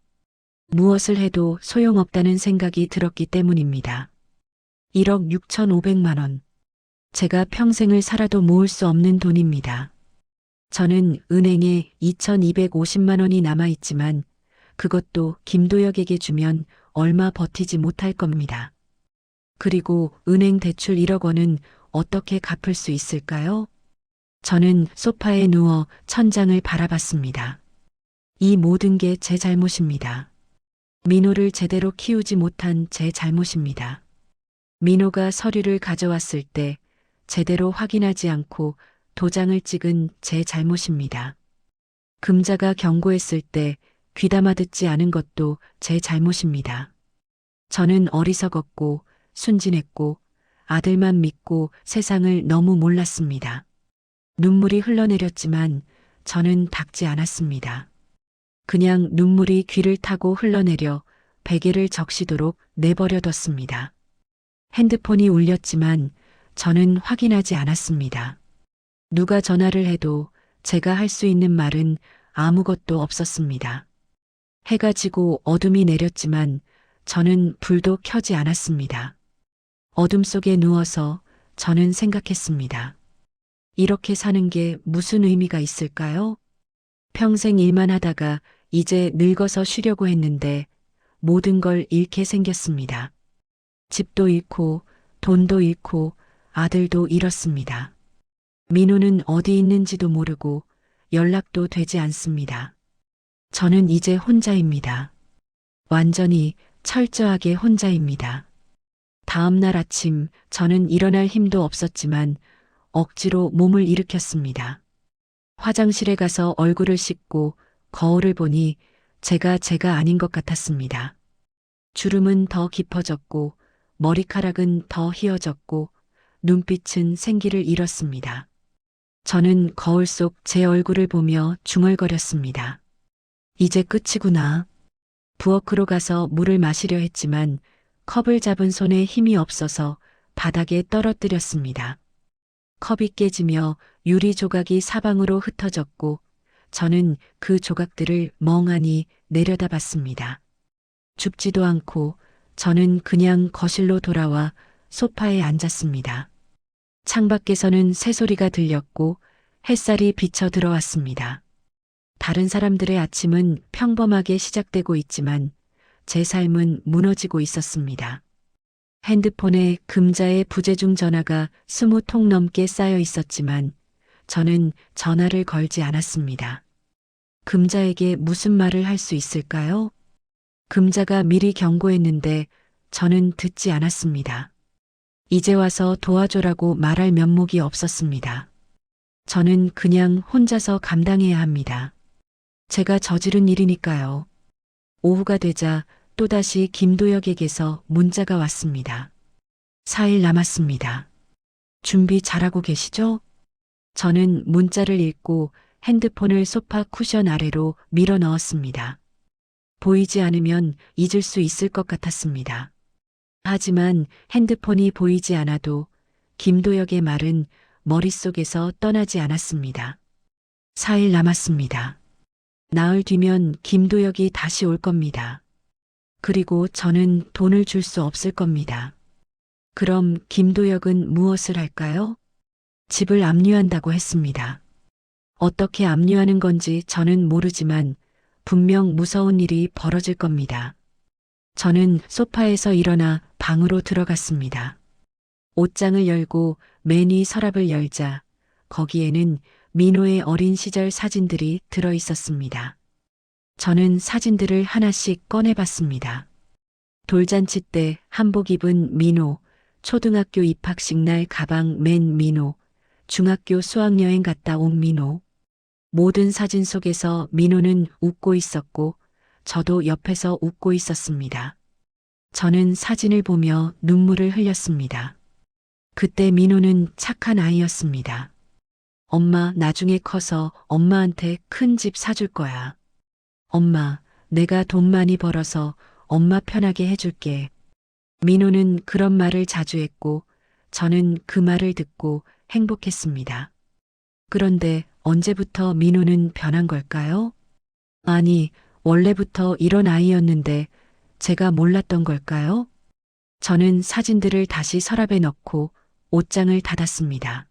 무엇을 해도 소용없다는 생각이 들었기 때문입니다. 1억 6,500만 원. 제가 평생을 살아도 모을 수 없는 돈입니다. 저는 은행에 2,250만 원이 남아있지만 그것도 김도혁에게 주면 얼마 버티지 못할 겁니다. 그리고 은행 대출 1억 원은 어떻게 갚을 수 있을까요? 저는 소파에 누워 천장을 바라봤습니다. 이 모든 게 제 잘못입니다. 민호를 제대로 키우지 못한 제 잘못입니다. 민호가 서류를 가져왔을 때 제대로 확인하지 않고 도장을 찍은 제 잘못입니다. 금자가 경고했을 때 귀담아 듣지 않은 것도 제 잘못입니다. 저는 어리석었고 순진했고 아들만 믿고 세상을 너무 몰랐습니다. 눈물이 흘러내렸지만 저는 닦지 않았습니다. 그냥 눈물이 귀를 타고 흘러내려 베개를 적시도록 내버려뒀습니다. 핸드폰이 울렸지만 저는 확인하지 않았습니다. 누가 전화를 해도 제가 할 수 있는 말은 아무것도 없었습니다. 해가 지고 어둠이 내렸지만 저는 불도 켜지 않았습니다. 어둠 속에 누워서 저는 생각했습니다. 이렇게 사는 게 무슨 의미가 있을까요? 평생 일만 하다가 이제 늙어서 쉬려고 했는데 모든 걸 잃게 생겼습니다. 집도 잃고 돈도 잃고 아들도 잃었습니다. 민호는 어디 있는지도 모르고 연락도 되지 않습니다. 저는 이제 혼자입니다. 완전히 철저하게 혼자입니다. 다음 날 아침 저는 일어날 힘도 없었지만 억지로 몸을 일으켰습니다. 화장실에 가서 얼굴을 씻고 거울을 보니 제가 아닌 것 같았습니다. 주름은 더 깊어졌고 머리카락은 더 휘어졌고 눈빛은 생기를 잃었습니다. 저는 거울 속 제 얼굴을 보며 중얼거렸습니다. 이제 끝이구나. 부엌으로 가서 물을 마시려 했지만 컵을 잡은 손에 힘이 없어서 바닥에 떨어뜨렸습니다. 컵이 깨지며 유리 조각이 사방으로 흩어졌고 저는 그 조각들을 멍하니 내려다봤습니다. 줍지도 않고 저는 그냥 거실로 돌아와 소파에 앉았습니다. 창밖에서는 새소리가 들렸고 햇살이 비쳐 들어왔습니다. 다른 사람들의 아침은 평범하게 시작되고 있지만 제 삶은 무너지고 있었습니다. 핸드폰에 금자의 부재중 전화가 20통 넘게 쌓여 있었지만 저는 전화를 걸지 않았습니다. 금자에게 무슨 말을 할 수 있을까요? 금자가 미리 경고했는데 저는 듣지 않았습니다. 이제 와서 도와줘라고 말할 면목이 없었습니다. 저는 그냥 혼자서 감당해야 합니다. 제가 저지른 일이니까요. 오후가 되자 또다시 김도혁에게서 문자가 왔습니다. 4일 남았습니다. 준비 잘하고 계시죠? 저는 문자를 읽고 핸드폰을 소파 쿠션 아래로 밀어 넣었습니다. 보이지 않으면 잊을 수 있을 것 같았습니다. 하지만 핸드폰이 보이지 않아도 김도혁의 말은 머릿속에서 떠나지 않았습니다. 4일 남았습니다. 나흘 뒤면 김도혁이 다시 올 겁니다. 그리고 저는 돈을 줄 수 없을 겁니다. 그럼 김도혁은 무엇을 할까요? 집을 압류한다고 했습니다. 어떻게 압류하는 건지 저는 모르지만 분명 무서운 일이 벌어질 겁니다. 저는 소파에서 일어나 방으로 들어갔습니다. 옷장을 열고 맨 위 서랍을 열자 거기에는 민호의 어린 시절 사진들이 들어 있었습니다. 저는 사진들을 하나씩 꺼내봤습니다. 돌잔치 때 한복 입은 민호, 초등학교 입학식 날 가방 맨 민호, 중학교 수학여행 갔다 온 민호. 모든 사진 속에서 민호는 웃고 있었고 저도 옆에서 웃고 있었습니다. 저는 사진을 보며 눈물을 흘렸습니다. 그때 민호는 착한 아이였습니다. 엄마 나중에 커서 엄마한테 큰 집 사줄 거야. 엄마, 내가 돈 많이 벌어서 엄마 편하게 해줄게. 민호는 그런 말을 자주 했고 저는 그 말을 듣고 행복했습니다. 그런데 언제부터 민호는 변한 걸까요? 아니, 원래부터 이런 아이였는데 제가 몰랐던 걸까요? 저는 사진들을 다시 서랍에 넣고 옷장을 닫았습니다.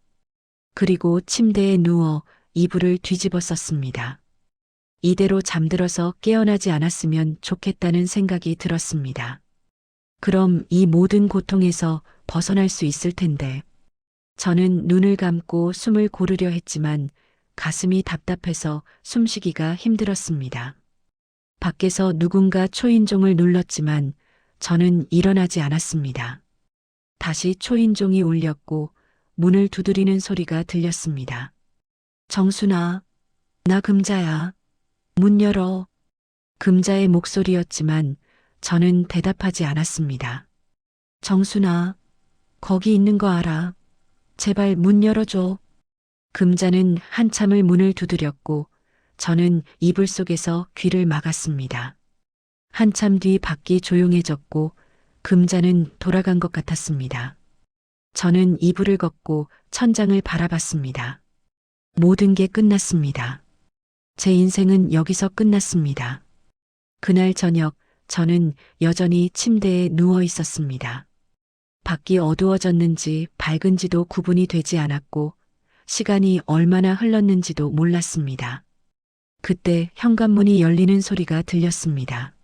그리고 침대에 누워 이불을 뒤집어 썼습니다. 이대로 잠들어서 깨어나지 않았으면 좋겠다는 생각이 들었습니다. 그럼 이 모든 고통에서 벗어날 수 있을 텐데. 저는 눈을 감고 숨을 고르려 했지만 가슴이 답답해서 숨쉬기가 힘들었습니다. 밖에서 누군가 초인종을 눌렀지만 저는 일어나지 않았습니다. 다시 초인종이 울렸고 문을 두드리는 소리가 들렸습니다. 정순아, 나 금자야. 문 열어. 금자의 목소리였지만 저는 대답하지 않았습니다. 정순아, 거기 있는 거 알아. 제발 문 열어줘. 금자는 한참을 문을 두드렸고 저는 이불 속에서 귀를 막았습니다. 한참 뒤 밖이 조용해졌고 금자는 돌아간 것 같았습니다. 저는 이불을 걷고 천장을 바라봤습니다. 모든 게 끝났습니다. 제 인생은 여기서 끝났습니다. 그날 저녁 저는 여전히 침대에 누워 있었습니다. 밖이 어두워졌는지 밝은지도 구분이 되지 않았고 시간이 얼마나 흘렀는지도 몰랐습니다. 그때 현관문이 열리는 소리가 들렸습니다.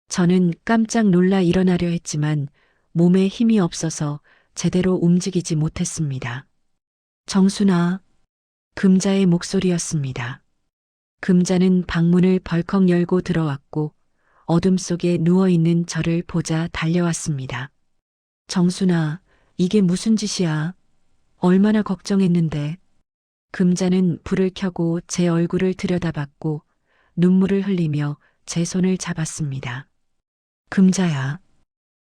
저는 깜짝 놀라 일어나려 했지만 몸에 힘이 없어서 제대로 움직이지 못했습니다. 정순아, 금자의 목소리였습니다. 금자는 방문을 벌컥 열고 들어왔고 어둠 속에 누워있는 저를 보자 달려왔습니다. 정순아, 이게 무슨 짓이야? 얼마나 걱정했는데. 금자는 불을 켜고 제 얼굴을 들여다봤고 눈물을 흘리며 제 손을 잡았습니다. 금자야,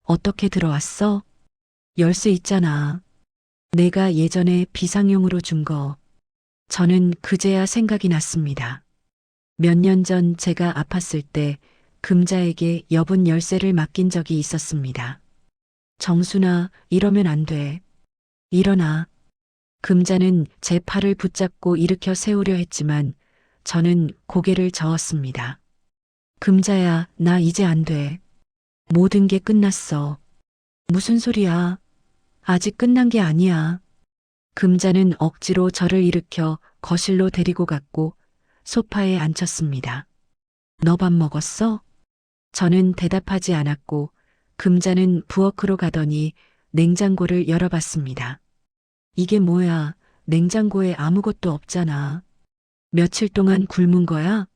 어떻게 들어왔어? 열쇠 있잖아. 내가 예전에 비상용으로 준 거. 저는 그제야 생각이 났습니다. 몇 년 전 제가 아팠을 때 금자에게 여분 열쇠를 맡긴 적이 있었습니다. 정순아, 이러면 안 돼. 일어나. 금자는 제 팔을 붙잡고 일으켜 세우려 했지만 저는 고개를 저었습니다. 금자야, 나 이제 안 돼. 모든 게 끝났어. 무슨 소리야? 아직 끝난 게 아니야. 금자는 억지로 저를 일으켜 거실로 데리고 갔고 소파에 앉혔습니다. 너 밥 먹었어? 저는 대답하지 않았고 금자는 부엌으로 가더니 냉장고를 열어봤습니다. 이게 뭐야? 냉장고에 아무것도 없잖아. 며칠 동안 굶은 거야?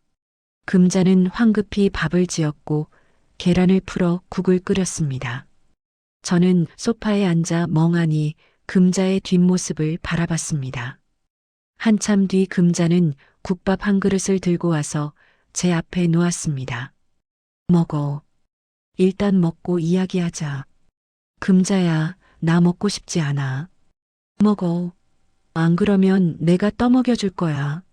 금자는 황급히 밥을 지었고 계란을 풀어 국을 끓였습니다. 저는 소파에 앉아 멍하니 금자의 뒷모습을 바라봤습니다. 한참 뒤 금자는 국밥 한 그릇을 들고 와서 제 앞에 놓았습니다. 먹어. 일단 먹고 이야기하자. 금자야, 나 먹고 싶지 않아. 먹어. 안 그러면 내가 떠먹여 줄 거야.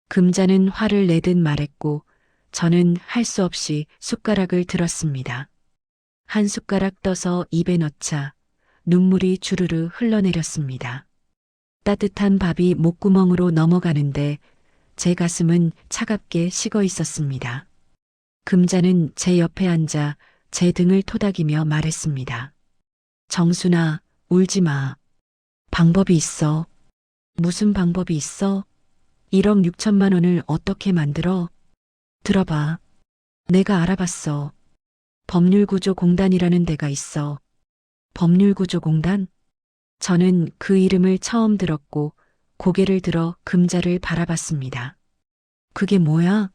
금자는 화를 내듯 말했고 저는 할 수 없이 숟가락을 들었습니다. 한 숟가락 떠서 입에 넣자 눈물이 주르르 흘러내렸습니다. 따뜻한 밥이 목구멍으로 넘어가는데 제 가슴은 차갑게 식어 있었습니다. 금자는 제 옆에 앉아 제 등을 토닥이며 말했습니다. 정순아, 울지 마. 방법이 있어. 무슨 방법이 있어? 1억 6천만 원을 어떻게 만들어? 들어봐. 내가 알아봤어. 법률구조공단이라는 데가 있어. 법률구조공단? 저는 그 이름을 처음 들었고 고개를 들어 금자를 바라봤습니다. 그게 뭐야?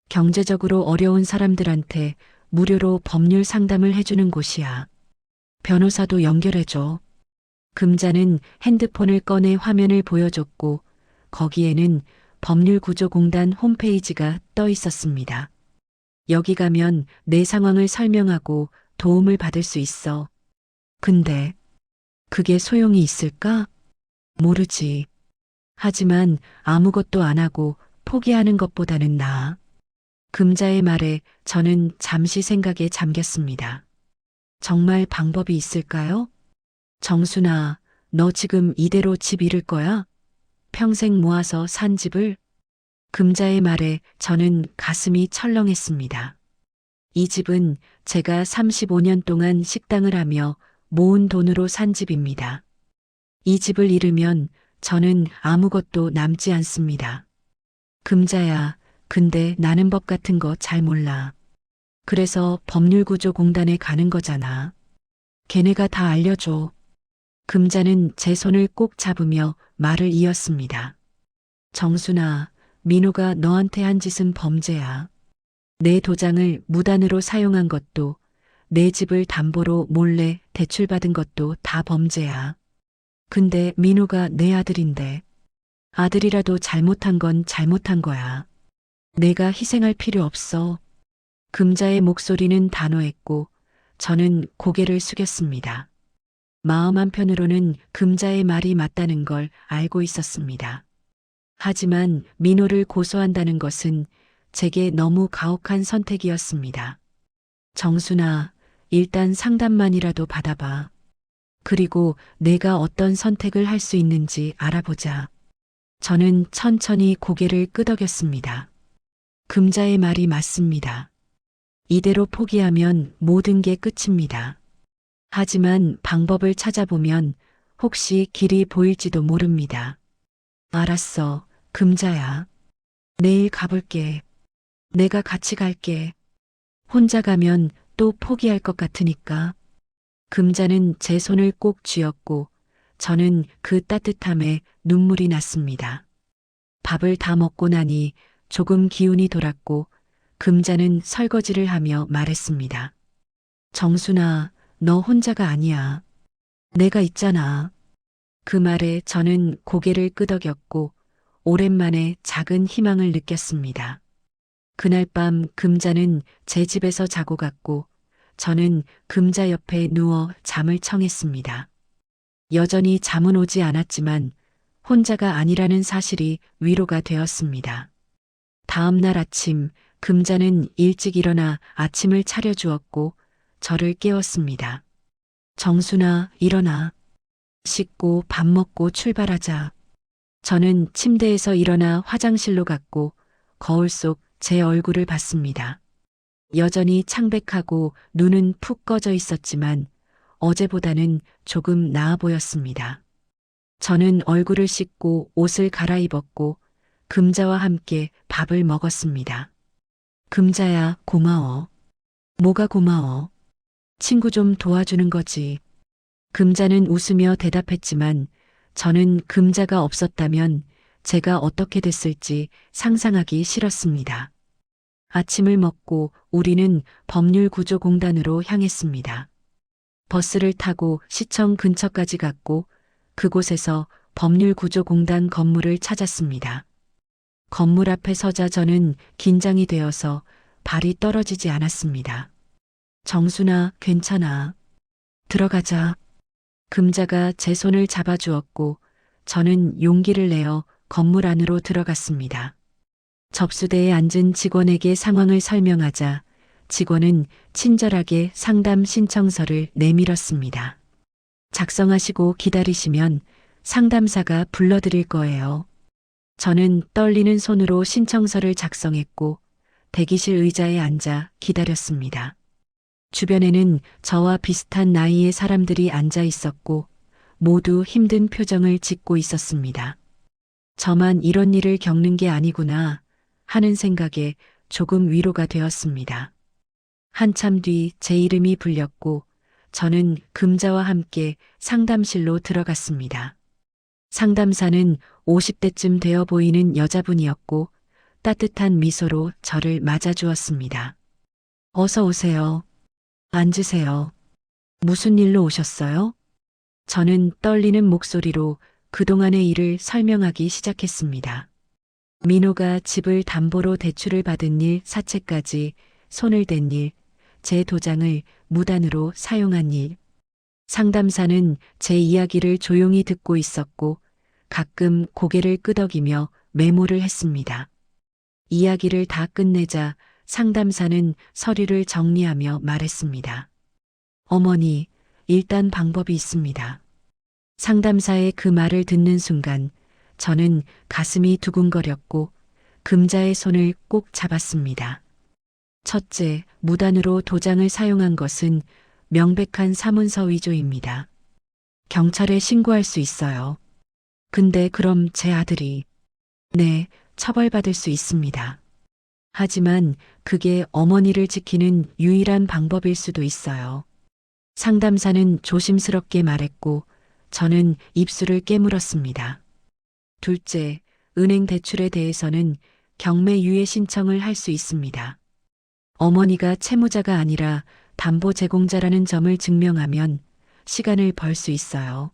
경제적으로 어려운 사람들한테 무료로 법률 상담을 해주는 곳이야. 변호사도 연결해줘. 금자는 핸드폰을 꺼내 화면을 보여줬고 거기에는 법률구조공단 홈페이지가 떠 있었습니다. 여기 가면 내 상황을 설명하고 도움을 받을 수 있어. 근데 그게 소용이 있을까? 모르지. 하지만 아무것도 안 하고 포기하는 것보다는 나아. 금자의 말에 저는 잠시 생각에 잠겼습니다. 정말 방법이 있을까요? 정순아, 너 지금 이대로 집 잃을 거야? 평생 모아서 산 집을? 금자의 말에 저는 가슴이 철렁했습니다. 이 집은 제가 35년 동안 식당을 하며 모은 돈으로 산 집입니다. 이 집을 잃으면 저는 아무것도 남지 않습니다. 금자야, 근데 나는 법 같은 거 잘 몰라. 그래서 법률구조공단에 가는 거잖아. 걔네가 다 알려줘. 금자는 제 손을 꼭 잡으며 말을 이었습니다. 정순아, 민호가 너한테 한 짓은 범죄야. 내 도장을 무단으로 사용한 것도 내 집을 담보로 몰래 대출받은 것도 다 범죄야. 근데 민호가 내 아들인데 아들이라도 잘못한 건 잘못한 거야. 내가 희생할 필요 없어. 금자의 목소리는 단호했고 저는 고개를 숙였습니다. 마음 한편으로는 금자의 말이 맞다는 걸 알고 있었습니다. 하지만 민호를 고소한다는 것은 제게 너무 가혹한 선택이었습니다. 정순아, 일단 상담만이라도 받아봐. 그리고 내가 어떤 선택을 할 수 있는지 알아보자. 저는 천천히 고개를 끄덕였습니다. 금자의 말이 맞습니다. 이대로 포기하면 모든 게 끝입니다. 하지만 방법을 찾아보면 혹시 길이 보일지도 모릅니다. 알았어, 금자야. 내일 가볼게. 내가 같이 갈게. 혼자 가면 또 포기할 것 같으니까. 금자는 제 손을 꼭 쥐었고 저는 그 따뜻함에 눈물이 났습니다. 밥을 다 먹고 나니 조금 기운이 돌았고 금자는 설거지를 하며 말했습니다. 정순아, 너 혼자가 아니야. 내가 있잖아. 그 말에 저는 고개를 끄덕였고 오랜만에 작은 희망을 느꼈습니다. 그날 밤 금자는 제 집에서 자고 갔고 저는 금자 옆에 누워 잠을 청했습니다. 여전히 잠은 오지 않았지만 혼자가 아니라는 사실이 위로가 되었습니다. 다음 날 아침 금자는 일찍 일어나 아침을 차려주었고 저를 깨웠습니다. 정순아, 일어나. 씻고 밥 먹고 출발하자. 저는 침대에서 일어나 화장실로 갔고 거울 속 제 얼굴을 봤습니다. 여전히 창백하고 눈은 푹 꺼져 있었지만 어제보다는 조금 나아 보였습니다. 저는 얼굴을 씻고 옷을 갈아입었고 금자와 함께 밥을 먹었습니다. 금자야, 고마워. 뭐가 고마워? 친구 좀 도와주는 거지. 금자는 웃으며 대답했지만 저는 금자가 없었다면 제가 어떻게 됐을지 상상하기 싫었습니다. 아침을 먹고 우리는 법률구조공단으로 향했습니다. 버스를 타고 시청 근처까지 갔고 그곳에서 법률구조공단 건물을 찾았습니다. 건물 앞에 서자 저는 긴장이 되어서 발이 떨어지지 않았습니다. 정순아, 괜찮아. 들어가자. 금자가 제 손을 잡아주었고 저는 용기를 내어 건물 안으로 들어갔습니다. 접수대에 앉은 직원에게 상황을 설명하자 직원은 친절하게 상담 신청서를 내밀었습니다. 작성하시고 기다리시면 상담사가 불러드릴 거예요. 저는 떨리는 손으로 신청서를 작성했고 대기실 의자에 앉아 기다렸습니다. 주변에는 저와 비슷한 나이의 사람들이 앉아 있었고 모두 힘든 표정을 짓고 있었습니다. 저만 이런 일을 겪는 게 아니구나 하는 생각에 조금 위로가 되었습니다. 한참 뒤 제 이름이 불렸고 저는 금자와 함께 상담실로 들어갔습니다. 상담사는 50대쯤 되어 보이는 여자분이었고 따뜻한 미소로 저를 맞아주었습니다. 어서 오세요. 앉으세요. 무슨 일로 오셨어요? 저는 떨리는 목소리로 그동안의 일을 설명하기 시작했습니다. 민호가 집을 담보로 대출을 받은 일, 사채까지 손을 댄 일, 제 도장을 무단으로 사용한 일. 상담사는 제 이야기를 조용히 듣고 있었고 가끔 고개를 끄덕이며 메모를 했습니다. 이야기를 다 끝내자 상담사는 서류를 정리하며 말했습니다. 어머니, 일단 방법이 있습니다. 상담사의 그 말을 듣는 순간 저는 가슴이 두근거렸고 금자의 손을 꼭 잡았습니다. 첫째, 무단으로 도장을 사용한 것은 명백한 사문서 위조입니다. 경찰에 신고할 수 있어요. 근데 그럼 제 아들이 네, 처벌받을 수 있습니다. 하지만 그게 어머니를 지키는 유일한 방법일 수도 있어요. 상담사는 조심스럽게 말했고 저는 입술을 깨물었습니다. 둘째, 은행 대출에 대해서는 경매 유예 신청을 할 수 있습니다. 어머니가 채무자가 아니라 담보 제공자라는 점을 증명하면 시간을 벌 수 있어요.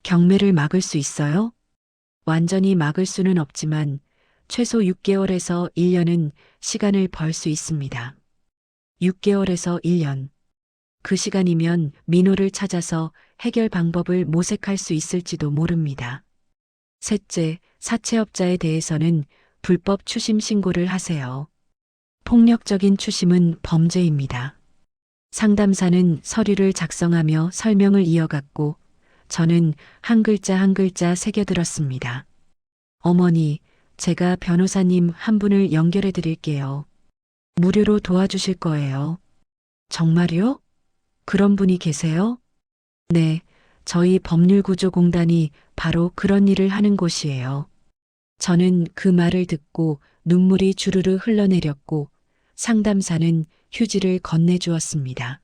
경매를 막을 수 있어요? 완전히 막을 수는 없지만 최소 6개월에서 1년은 시간을 벌 수 있습니다. 6개월에서 1년. 그 시간이면 민호를 찾아서 해결 방법을 모색할 수 있을지도 모릅니다. 셋째, 사채업자에 대해서는 불법 추심 신고를 하세요. 폭력적인 추심은 범죄입니다. 상담사는 서류를 작성하며 설명을 이어갔고 저는 한 글자 한 글자 새겨들었습니다. 어머니, 제가 변호사님 한 분을 연결해 드릴게요. 무료로 도와주실 거예요. 정말요? 그런 분이 계세요? 네, 저희 법률구조공단이 바로 그런 일을 하는 곳이에요. 저는 그 말을 듣고 눈물이 주르르 흘러내렸고 상담사는 휴지를 건네주었습니다.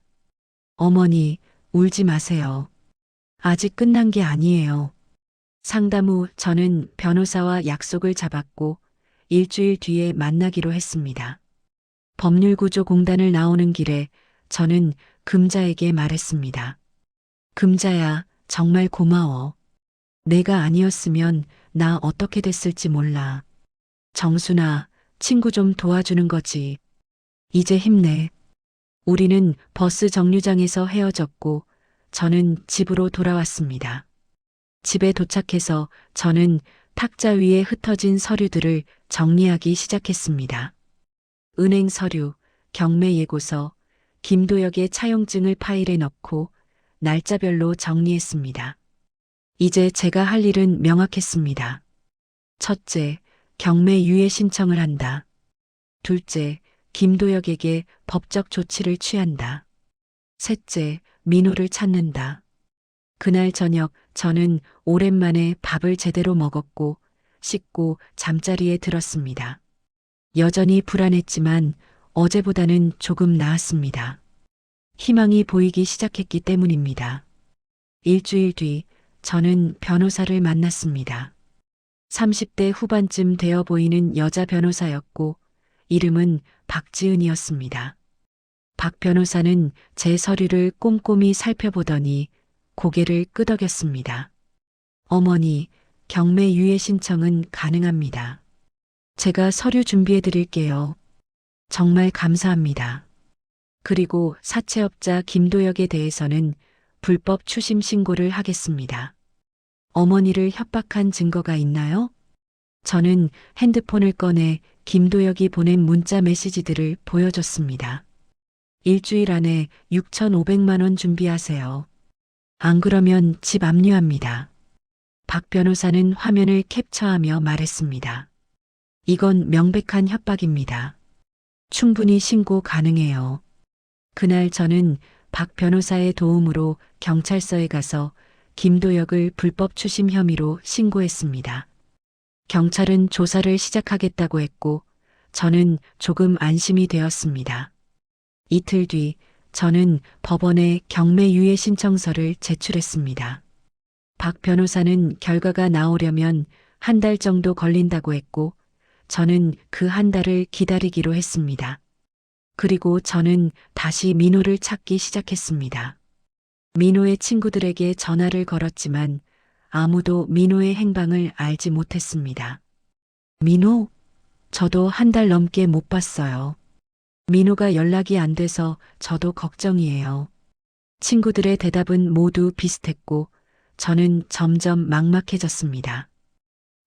어머니, 울지 마세요. 아직 끝난 게 아니에요. 상담 후 저는 변호사와 약속을 잡았고 일주일 뒤에 만나기로 했습니다. 법률구조공단을 나오는 길에 저는 금자에게 말했습니다. 금자야, 정말 고마워. 내가 아니었으면 나 어떻게 됐을지 몰라. 정순아, 친구 좀 도와주는 거지. 이제 힘내. 우리는 버스 정류장에서 헤어졌고 저는 집으로 돌아왔습니다. 집에 도착해서 저는 탁자 위에 흩어진 서류들을 정리하기 시작했습니다. 은행 서류, 경매 예고서, 김도혁의 차용증을 파일에 넣고 날짜별로 정리했습니다. 이제 제가 할 일은 명확했습니다. 첫째, 경매 유예 신청을 한다. 둘째, 김도혁에게 법적 조치를 취한다. 셋째, 민호를 찾는다. 그날 저녁 저는 오랜만에 밥을 제대로 먹었고 씻고 잠자리에 들었습니다. 여전히 불안했지만 어제보다는 조금 나았습니다. 희망이 보이기 시작했기 때문입니다. 일주일 뒤 저는 변호사를 만났습니다. 30대 후반쯤 되어 보이는 여자 변호사였고 이름은 박지은이었습니다. 박 변호사는 제 서류를 꼼꼼히 살펴보더니 고개를 끄덕였습니다. 어머니, 경매 유예 신청은 가능합니다. 제가 서류 준비해 드릴게요. 정말 감사합니다. 그리고 사채업자 김도혁에 대해서는 불법 추심 신고를 하겠습니다. 어머니를 협박한 증거가 있나요? 저는 핸드폰을 꺼내 김도혁이 보낸 문자 메시지들을 보여줬습니다. 일주일 안에 6,500만 원 준비하세요. 안 그러면 집 압류합니다. 박 변호사는 화면을 캡처하며 말했습니다. 이건 명백한 협박입니다. 충분히 신고 가능해요. 그날 저는 박 변호사의 도움으로 경찰서에 가서 김도혁을 불법 추심 혐의로 신고했습니다. 경찰은 조사를 시작하겠다고 했고 저는 조금 안심이 되었습니다. 이틀 뒤 저는 법원에 경매 유예 신청서를 제출했습니다. 박 변호사는 결과가 나오려면 한 달 정도 걸린다고 했고 저는 그 한 달을 기다리기로 했습니다. 그리고 저는 다시 민호를 찾기 시작했습니다. 민호의 친구들에게 전화를 걸었지만 아무도 민호의 행방을 알지 못했습니다. 민호? 저도 한 달 넘게 못 봤어요. 민호가 연락이 안 돼서 저도 걱정이에요. 친구들의 대답은 모두 비슷했고 저는 점점 막막해졌습니다.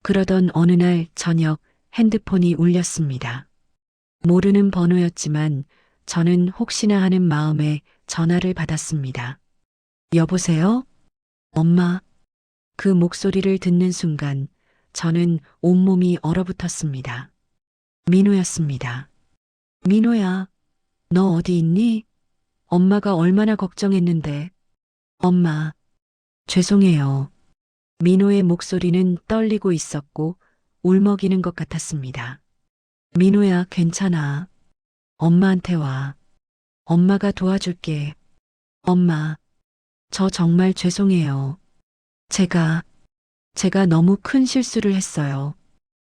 그러던 어느 날 저녁 핸드폰이 울렸습니다. 모르는 번호였지만 저는 혹시나 하는 마음에 전화를 받았습니다. 여보세요? 엄마. 그 목소리를 듣는 순간 저는 온몸이 얼어붙었습니다. 민호였습니다. 민호야, 너 어디 있니? 엄마가 얼마나 걱정했는데. 엄마, 죄송해요. 민호의 목소리는 떨리고 있었고 울먹이는 것 같았습니다. 민호야, 괜찮아. 엄마한테 와. 엄마가 도와줄게. 엄마, 저 정말 죄송해요. 제가 너무 큰 실수를 했어요.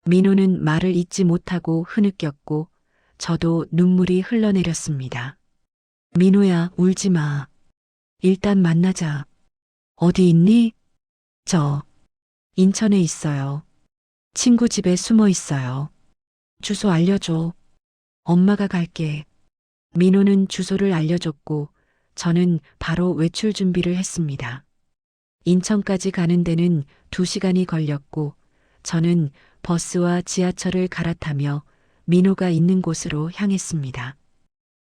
민호는 말을 잇지 못하고 흐느꼈고 저도 눈물이 흘러내렸습니다. 민호야, 울지 마. 일단 만나자. 어디 있니? 저 인천에 있어요. 친구 집에 숨어 있어요. 주소 알려줘. 엄마가 갈게. 민호는 주소를 알려줬고 저는 바로 외출 준비를 했습니다. 인천까지 가는 데는 2시간이 걸렸고 저는 버스와 지하철을 갈아타며 민호가 있는 곳으로 향했습니다.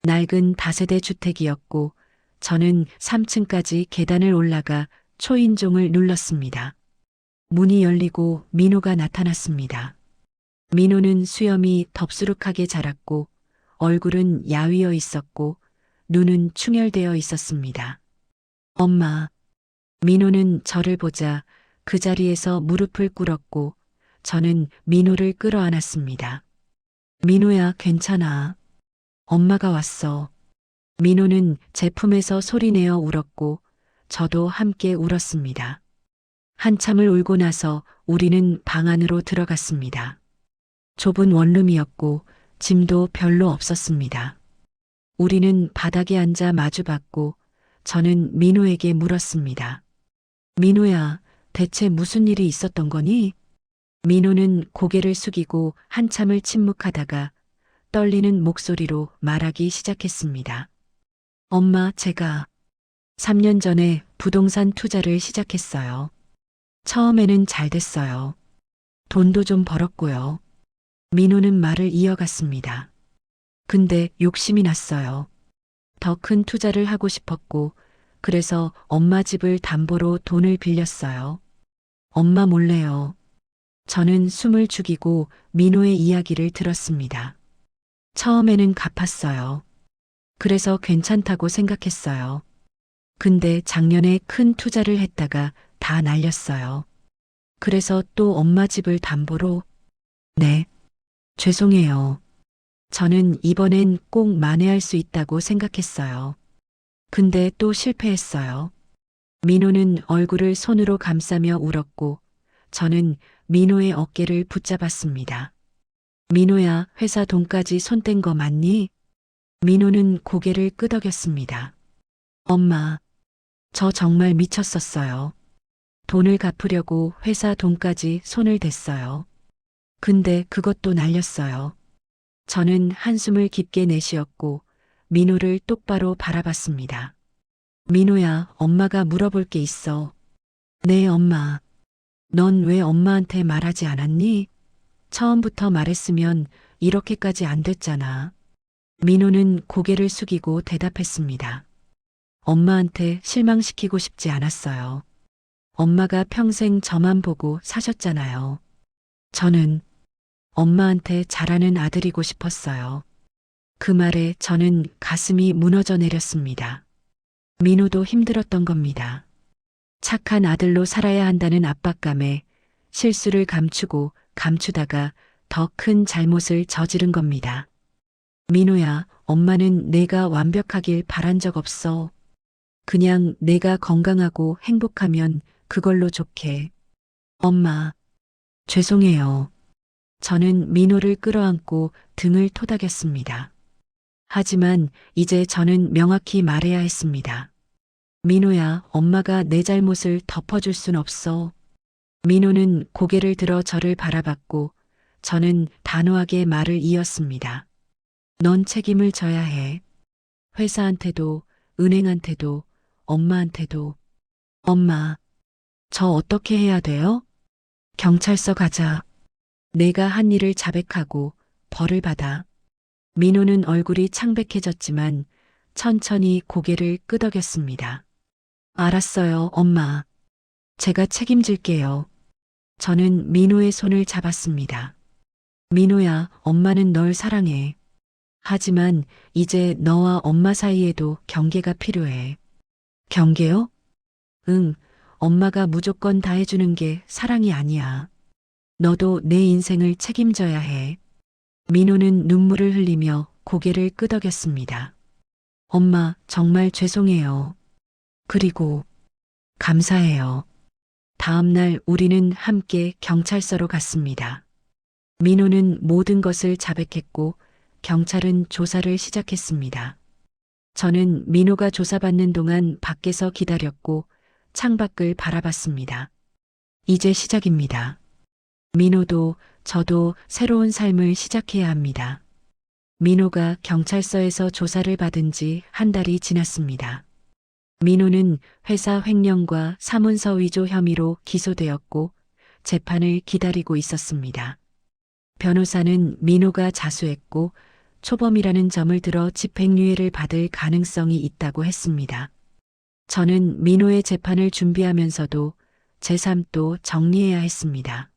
낡은 다세대 주택이었고 저는 3층까지 계단을 올라가 초인종을 눌렀습니다. 문이 열리고 민호가 나타났습니다. 민호는 수염이 덥수룩하게 자랐고 얼굴은 야위어 있었고 눈은 충혈되어 있었습니다. 엄마. 민호는 저를 보자 그 자리에서 무릎을 꿇었고 저는 민호를 끌어안았습니다. 민호야, 괜찮아. 엄마가 왔어. 민호는 제 품에서 소리내어 울었고 저도 함께 울었습니다. 한참을 울고 나서 우리는 방 안으로 들어갔습니다. 좁은 원룸이었고 짐도 별로 없었습니다. 우리는 바닥에 앉아 마주봤고 저는 민호에게 물었습니다. 민호야, 대체 무슨 일이 있었던 거니? 민호는 고개를 숙이고 한참을 침묵하다가 떨리는 목소리로 말하기 시작했습니다. 엄마, 제가 3년 전에 부동산 투자를 시작했어요. 처음에는 잘 됐어요. 돈도 좀 벌었고요. 민호는 말을 이어갔습니다. 근데 욕심이 났어요. 더 큰 투자를 하고 싶었고, 그래서 엄마 집을 담보로 돈을 빌렸어요. 엄마 몰래요. 저는 숨을 죽이고 민호의 이야기를 들었습니다. 처음에는 갚았어요. 그래서 괜찮다고 생각했어요. 근데 작년에 큰 투자를 했다가 다 날렸어요. 그래서 또 엄마 집을 담보로. 네. 죄송해요. 저는 이번엔 꼭 만회할 수 있다고 생각했어요. 근데 또 실패했어요. 민호는 얼굴을 손으로 감싸며 울었고 저는 민호의 어깨를 붙잡았습니다. 민호야, 회사 돈까지 손 뗀 거 맞니? 민호는 고개를 끄덕였습니다. 엄마, 저 정말 미쳤었어요. 돈을 갚으려고 회사 돈까지 손을 댔어요. 근데 그것도 날렸어요. 저는 한숨을 깊게 내쉬었고 민호를 똑바로 바라봤습니다. 민호야, 엄마가 물어볼 게 있어. 네, 엄마. 넌 왜 엄마한테 말하지 않았니? 처음부터 말했으면 이렇게까지 안 됐잖아. 민호는 고개를 숙이고 대답했습니다. 엄마한테 실망시키고 싶지 않았어요. 엄마가 평생 저만 보고 사셨잖아요. 저는 엄마한테 잘하는 아들이고 싶었어요. 그 말에 저는 가슴이 무너져 내렸습니다. 민호도 힘들었던 겁니다. 착한 아들로 살아야 한다는 압박감에 실수를 감추고 감추다가 더 큰 잘못을 저지른 겁니다. 민호야, 엄마는 내가 완벽하길 바란 적 없어. 그냥 내가 건강하고 행복하면 그걸로 좋게. 엄마, 죄송해요. 저는 민호를 끌어안고 등을 토닥였습니다. 하지만 이제 저는 명확히 말해야 했습니다. 민호야, 엄마가 내 잘못을 덮어줄 순 없어. 민호는 고개를 들어 저를 바라봤고 저는 단호하게 말을 이었습니다. 넌 책임을 져야 해. 회사한테도, 은행한테도, 엄마한테도. 엄마, 저 어떻게 해야 돼요? 경찰서 가자. 내가 한 일을 자백하고 벌을 받아. 민호는 얼굴이 창백해졌지만 천천히 고개를 끄덕였습니다. 알았어요, 엄마. 제가 책임질게요. 저는 민호의 손을 잡았습니다. 민호야, 엄마는 널 사랑해. 하지만 이제 너와 엄마 사이에도 경계가 필요해. 경계요? 응, 엄마가 무조건 다 해주는 게 사랑이 아니야. 너도 내 인생을 책임져야 해. 민호는 눈물을 흘리며 고개를 끄덕였습니다. 엄마, 정말 죄송해요. 그리고 감사해요. 다음 날 우리는 함께 경찰서로 갔습니다. 민호는 모든 것을 자백했고 경찰은 조사를 시작했습니다. 저는 민호가 조사받는 동안 밖에서 기다렸고 창밖을 바라봤습니다. 이제 시작입니다. 민호도 저도 새로운 삶을 시작해야 합니다. 민호가 경찰서에서 조사를 받은 지 한 달이 지났습니다. 민호는 회사 횡령과 사문서 위조 혐의로 기소되었고 재판을 기다리고 있었습니다. 변호사는 민호가 자수했고 초범이라는 점을 들어 집행유예를 받을 가능성이 있다고 했습니다. 저는 민호의 재판을 준비하면서도 제 삶도 정리해야 했습니다.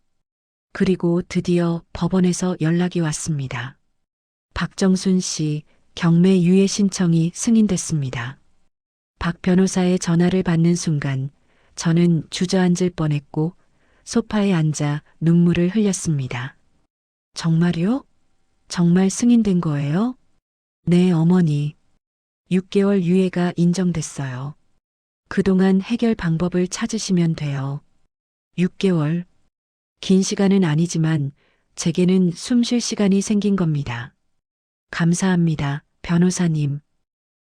그리고 드디어 법원에서 연락이 왔습니다. 박정순 씨 경매 유예 신청이 승인됐습니다. 박 변호사의 전화를 받는 순간 저는 주저앉을 뻔했고 소파에 앉아 눈물을 흘렸습니다. 정말요? 정말 승인된 거예요? 네, 어머니. 6개월 유예가 인정됐어요. 그동안 해결 방법을 찾으시면 돼요. 6개월. 긴 시간은 아니지만 제게는 숨 쉴 시간이 생긴 겁니다. 감사합니다, 변호사님.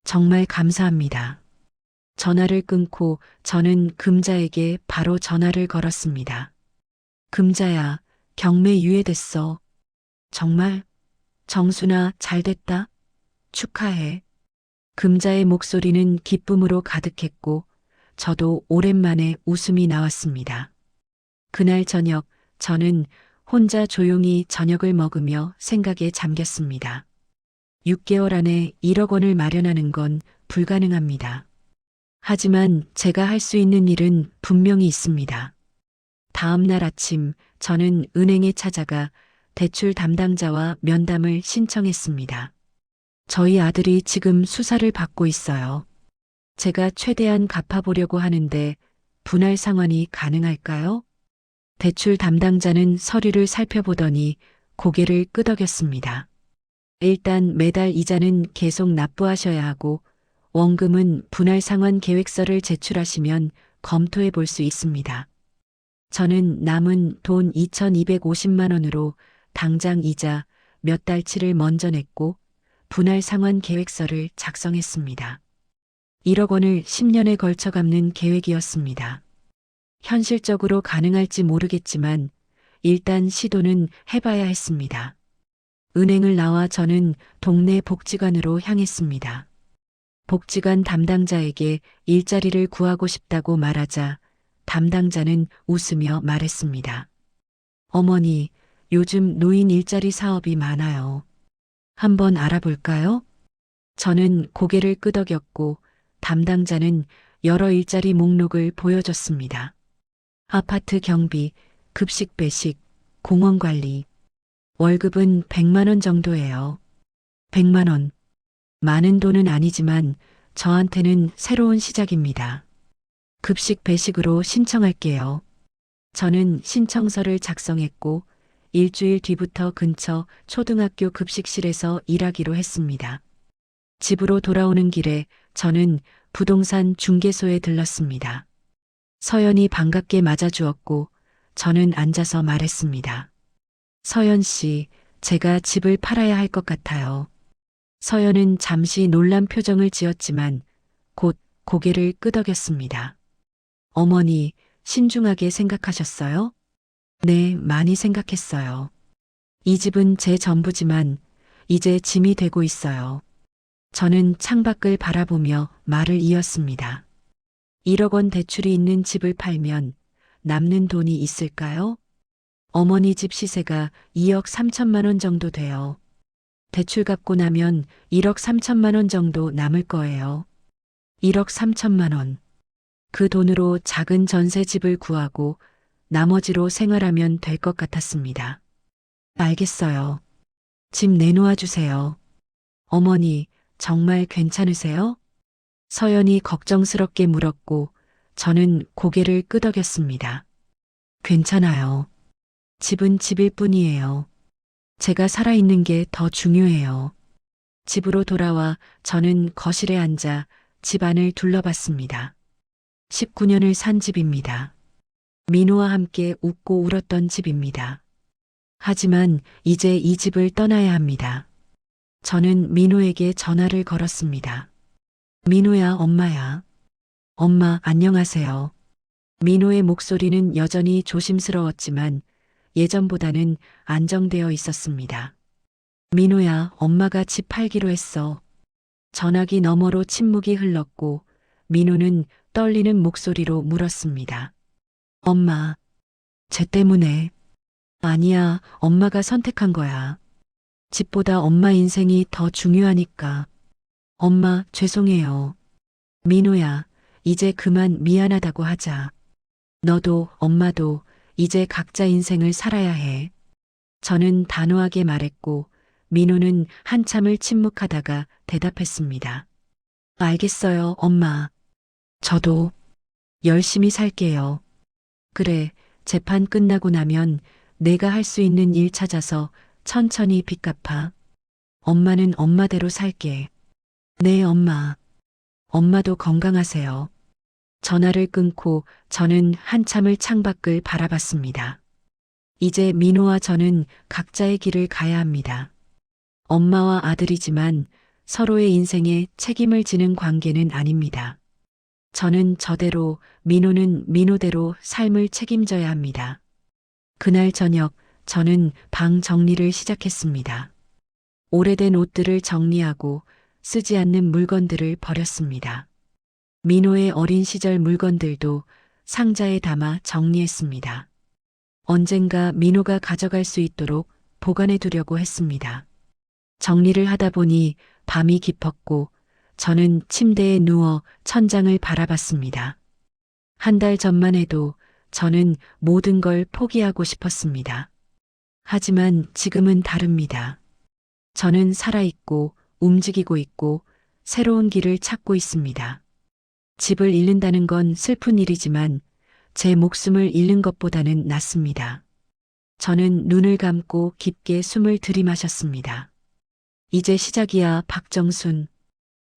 정말 감사합니다. 전화를 끊고 저는 금자에게 바로 전화를 걸었습니다. 금자야, 경매 유예됐어. 정말? 정순아, 잘 됐다. 축하해. 금자의 목소리는 기쁨으로 가득했고 저도 오랜만에 웃음이 나왔습니다. 그날 저녁 저는 혼자 조용히 저녁을 먹으며 생각에 잠겼습니다. 6개월 안에 1억 원을 마련하는 건 불가능합니다. 하지만 제가 할 수 있는 일은 분명히 있습니다. 다음 날 아침 저는 은행에 찾아가 대출 담당자와 면담을 신청했습니다. 저희 아들이 지금 수사를 받고 있어요. 제가 최대한 갚아보려고 하는데 분할 상환이 가능할까요? 대출 담당자는 서류를 살펴보더니 고개를 끄덕였습니다. 일단 매달 이자는 계속 납부하셔야 하고 원금은 분할 상환 계획서를 제출하시면 검토해 볼 수 있습니다. 저는 남은 돈 2,250만 원으로 당장 이자 몇 달치를 먼저 냈고 분할 상환 계획서를 작성했습니다. 1억 원을 10년에 걸쳐 갚는 계획이었습니다. 현실적으로 가능할지 모르겠지만 일단 시도는 해봐야 했습니다. 은행을 나와 저는 동네 복지관으로 향했습니다. 복지관 담당자에게 일자리를 구하고 싶다고 말하자 담당자는 웃으며 말했습니다. 어머니, 요즘 노인 일자리 사업이 많아요. 한번 알아볼까요? 저는 고개를 끄덕였고 담당자는 여러 일자리 목록을 보여줬습니다. 아파트 경비, 급식 배식, 공원 관리. 월급은 100만 원 정도예요. 100만 원. 많은 돈은 아니지만 저한테는 새로운 시작입니다. 급식 배식으로 신청할게요. 저는 신청서를 작성했고 일주일 뒤부터 근처 초등학교 급식실에서 일하기로 했습니다. 집으로 돌아오는 길에 저는 부동산 중개소에 들렀습니다. 서연이 반갑게 맞아주었고 저는 앉아서 말했습니다. 서연 씨, 제가 집을 팔아야 할 것 같아요. 서연은 잠시 놀란 표정을 지었지만 곧 고개를 끄덕였습니다. 어머니, 신중하게 생각하셨어요? 네, 많이 생각했어요. 이 집은 제 전부지만 이제 짐이 되고 있어요. 저는 창밖을 바라보며 말을 이었습니다. 1억 원 대출이 있는 집을 팔면 남는 돈이 있을까요? 어머니 집 시세가 2억 3천만 원 정도 돼요. 대출 갚고 나면 1억 3천만 원 정도 남을 거예요. 1억 3천만 원. 그 돈으로 작은 전세집을 구하고 나머지로 생활하면 될 것 같았습니다. 알겠어요. 집 내놓아 주세요. 어머니, 정말 괜찮으세요? 서연이 걱정스럽게 물었고 저는 고개를 끄덕였습니다. 괜찮아요. 집은 집일 뿐이에요. 제가 살아있는 게 더 중요해요. 집으로 돌아와 저는 거실에 앉아 집안을 둘러봤습니다. 19년을 산 집입니다. 민호와 함께 웃고 울었던 집입니다. 하지만 이제 이 집을 떠나야 합니다. 저는 민호에게 전화를 걸었습니다. 민호야, 엄마야. 엄마, 안녕하세요. 민호의 목소리는 여전히 조심스러웠지만 예전보다는 안정되어 있었습니다. 민호야, 엄마가 집 팔기로 했어. 전화기 너머로 침묵이 흘렀고 민호는 떨리는 목소리로 물었습니다. 엄마, 쟤 때문에. 아니야, 엄마가 선택한 거야. 집보다 엄마 인생이 더 중요하니까. 엄마, 죄송해요. 민호야, 이제 그만 미안하다고 하자. 너도 엄마도 이제 각자 인생을 살아야 해. 저는 단호하게 말했고 민호는 한참을 침묵하다가 대답했습니다. 알겠어요, 엄마. 저도 열심히 살게요. 그래, 재판 끝나고 나면 내가 할 수 있는 일 찾아서 천천히 빚 갚아. 엄마는 엄마대로 살게. 네, 엄마. 엄마도 건강하세요. 전화를 끊고 저는 한참을 창밖을 바라봤습니다. 이제 민호와 저는 각자의 길을 가야 합니다. 엄마와 아들이지만 서로의 인생에 책임을 지는 관계는 아닙니다. 저는 저대로, 민호는 민호대로 삶을 책임져야 합니다. 그날 저녁 저는 방 정리를 시작했습니다. 오래된 옷들을 정리하고 쓰지 않는 물건들을 버렸습니다. 민호의 어린 시절 물건들도 상자에 담아 정리했습니다. 언젠가 민호가 가져갈 수 있도록 보관해 두려고 했습니다. 정리를 하다 보니 밤이 깊었고 저는 침대에 누워 천장을 바라봤습니다. 한 달 전만 해도 저는 모든 걸 포기하고 싶었습니다. 하지만 지금은 다릅니다. 저는 살아있고 움직이고 있고 새로운 길을 찾고 있습니다. 집을 잃는다는 건 슬픈 일이지만 제 목숨을 잃는 것보다는 낫습니다. 저는 눈을 감고 깊게 숨을 들이마셨습니다. 이제 시작이야, 박정순.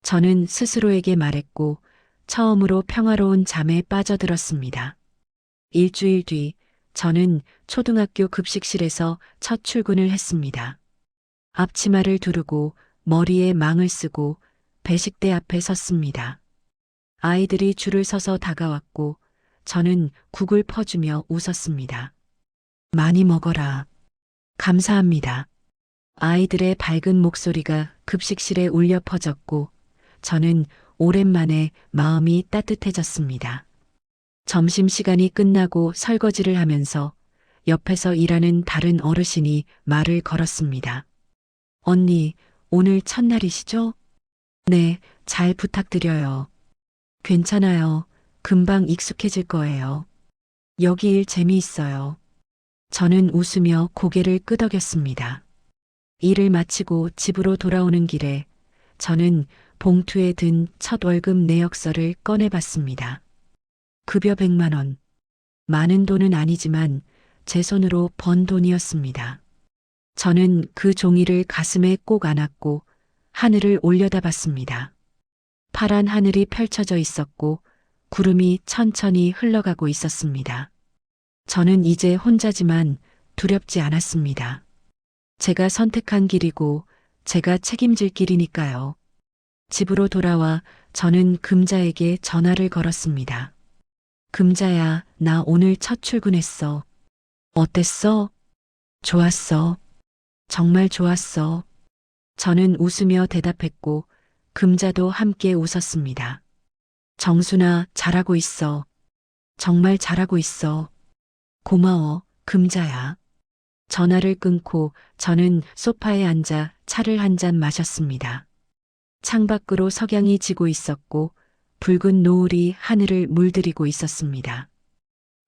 저는 스스로에게 말했고 처음으로 평화로운 잠에 빠져들었습니다. 일주일 뒤 저는 초등학교 급식실에서 첫 출근을 했습니다. 앞치마를 두르고 머리에 망을 쓰고 배식대 앞에 섰습니다. 아이들이 줄을 서서 다가왔고 저는 국을 퍼주며 웃었습니다. 많이 먹어라. 감사합니다. 아이들의 밝은 목소리가 급식실에 울려 퍼졌고 저는 오랜만에 마음이 따뜻해졌습니다. 점심시간이 끝나고 설거지를 하면서 옆에서 일하는 다른 어르신이 말을 걸었습니다. 언니, 오늘 첫날이시죠? 네, 잘 부탁드려요. 괜찮아요. 금방 익숙해질 거예요. 여기 일 재미있어요. 저는 웃으며 고개를 끄덕였습니다. 일을 마치고 집으로 돌아오는 길에 저는 봉투에 든 첫 월급 내역서를 꺼내봤습니다. 급여 100만 원. 많은 돈은 아니지만 제 손으로 번 돈이었습니다. 저는 그 종이를 가슴에 꼭 안았고 하늘을 올려다봤습니다. 파란 하늘이 펼쳐져 있었고 구름이 천천히 흘러가고 있었습니다. 저는 이제 혼자지만 두렵지 않았습니다. 제가 선택한 길이고 제가 책임질 길이니까요. 집으로 돌아와 저는 금자에게 전화를 걸었습니다. 금자야, 나 오늘 첫 출근했어. 어땠어? 좋았어. 정말 좋았어. 저는 웃으며 대답했고 금자도 함께 웃었습니다. 정순아, 잘하고 있어. 정말 잘하고 있어. 고마워, 금자야. 전화를 끊고 저는 소파에 앉아 차를 한 잔 마셨습니다. 창밖으로 석양이 지고 있었고 붉은 노을이 하늘을 물들이고 있었습니다.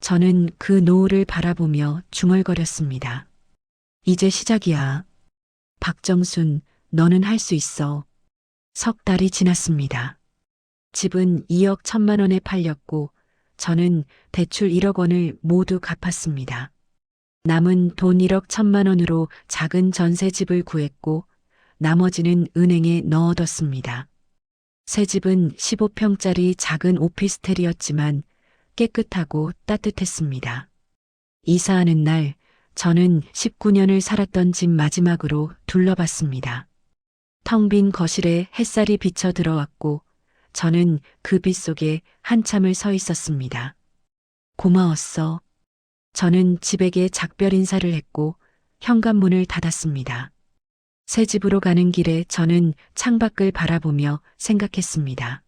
저는 그 노을을 바라보며 중얼거렸습니다. 이제 시작이야. 박정순, 너는 할 수 있어. 석 달이 지났습니다. 집은 2억 1천만 원에 팔렸고 저는 대출 1억 원을 모두 갚았습니다. 남은 돈 1억 1천만 원으로 작은 전세집을 구했고 나머지는 은행에 넣어뒀습니다. 새 집은 15평짜리 작은 오피스텔이었지만 깨끗하고 따뜻했습니다. 이사하는 날 저는 19년을 살았던 집 마지막으로 둘러봤습니다. 텅 빈 거실에 햇살이 비쳐 들어왔고 저는 그 빛 속에 한참을 서 있었습니다. 고마웠어. 저는 집에게 작별 인사를 했고 현관문을 닫았습니다. 새 집으로 가는 길에 저는 창밖을 바라보며 생각했습니다.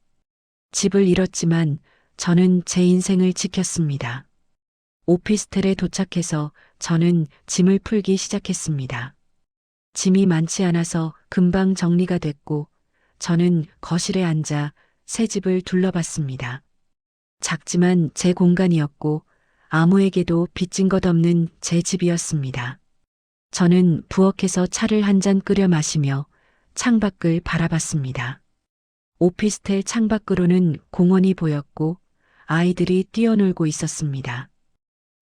집을 잃었지만 저는 제 인생을 지켰습니다. 오피스텔에 도착해서 저는 짐을 풀기 시작했습니다. 짐이 많지 않아서 금방 정리가 됐고 저는 거실에 앉아 새 집을 둘러봤습니다. 작지만 제 공간이었고 아무에게도 빚진 것 없는 제 집이었습니다. 저는 부엌에서 차를 한 잔 끓여 마시며 창밖을 바라봤습니다. 오피스텔 창밖으로는 공원이 보였고 아이들이 뛰어놀고 있었습니다.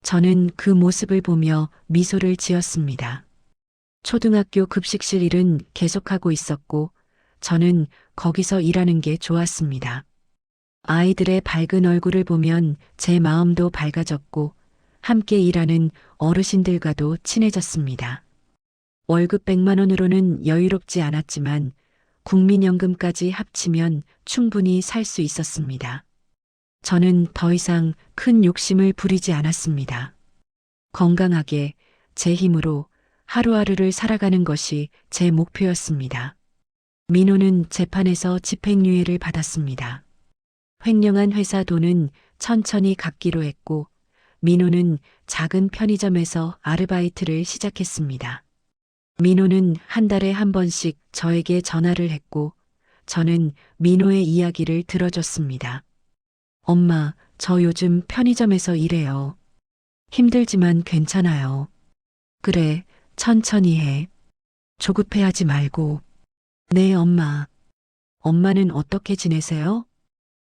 저는 그 모습을 보며 미소를 지었습니다. 초등학교 급식실 일은 계속하고 있었고 저는 거기서 일하는 게 좋았습니다. 아이들의 밝은 얼굴을 보면 제 마음도 밝아졌고 함께 일하는 어르신들과도 친해졌습니다. 월급 100만 원으로는 여유롭지 않았지만 국민연금까지 합치면 충분히 살 수 있었습니다. 저는 더 이상 큰 욕심을 부리지 않았습니다. 건강하게 제 힘으로 하루하루를 살아가는 것이 제 목표였습니다. 민호는 재판에서 집행유예를 받았습니다. 횡령한 회사 돈은 천천히 갚기로 했고 민호는 작은 편의점에서 아르바이트를 시작했습니다. 민호는 한 달에 한 번씩 저에게 전화를 했고 저는 민호의 이야기를 들어줬습니다. 엄마, 저 요즘 편의점에서 일해요. 힘들지만 괜찮아요. 그래, 천천히 해. 조급해하지 말고. 네, 엄마. 엄마는 어떻게 지내세요?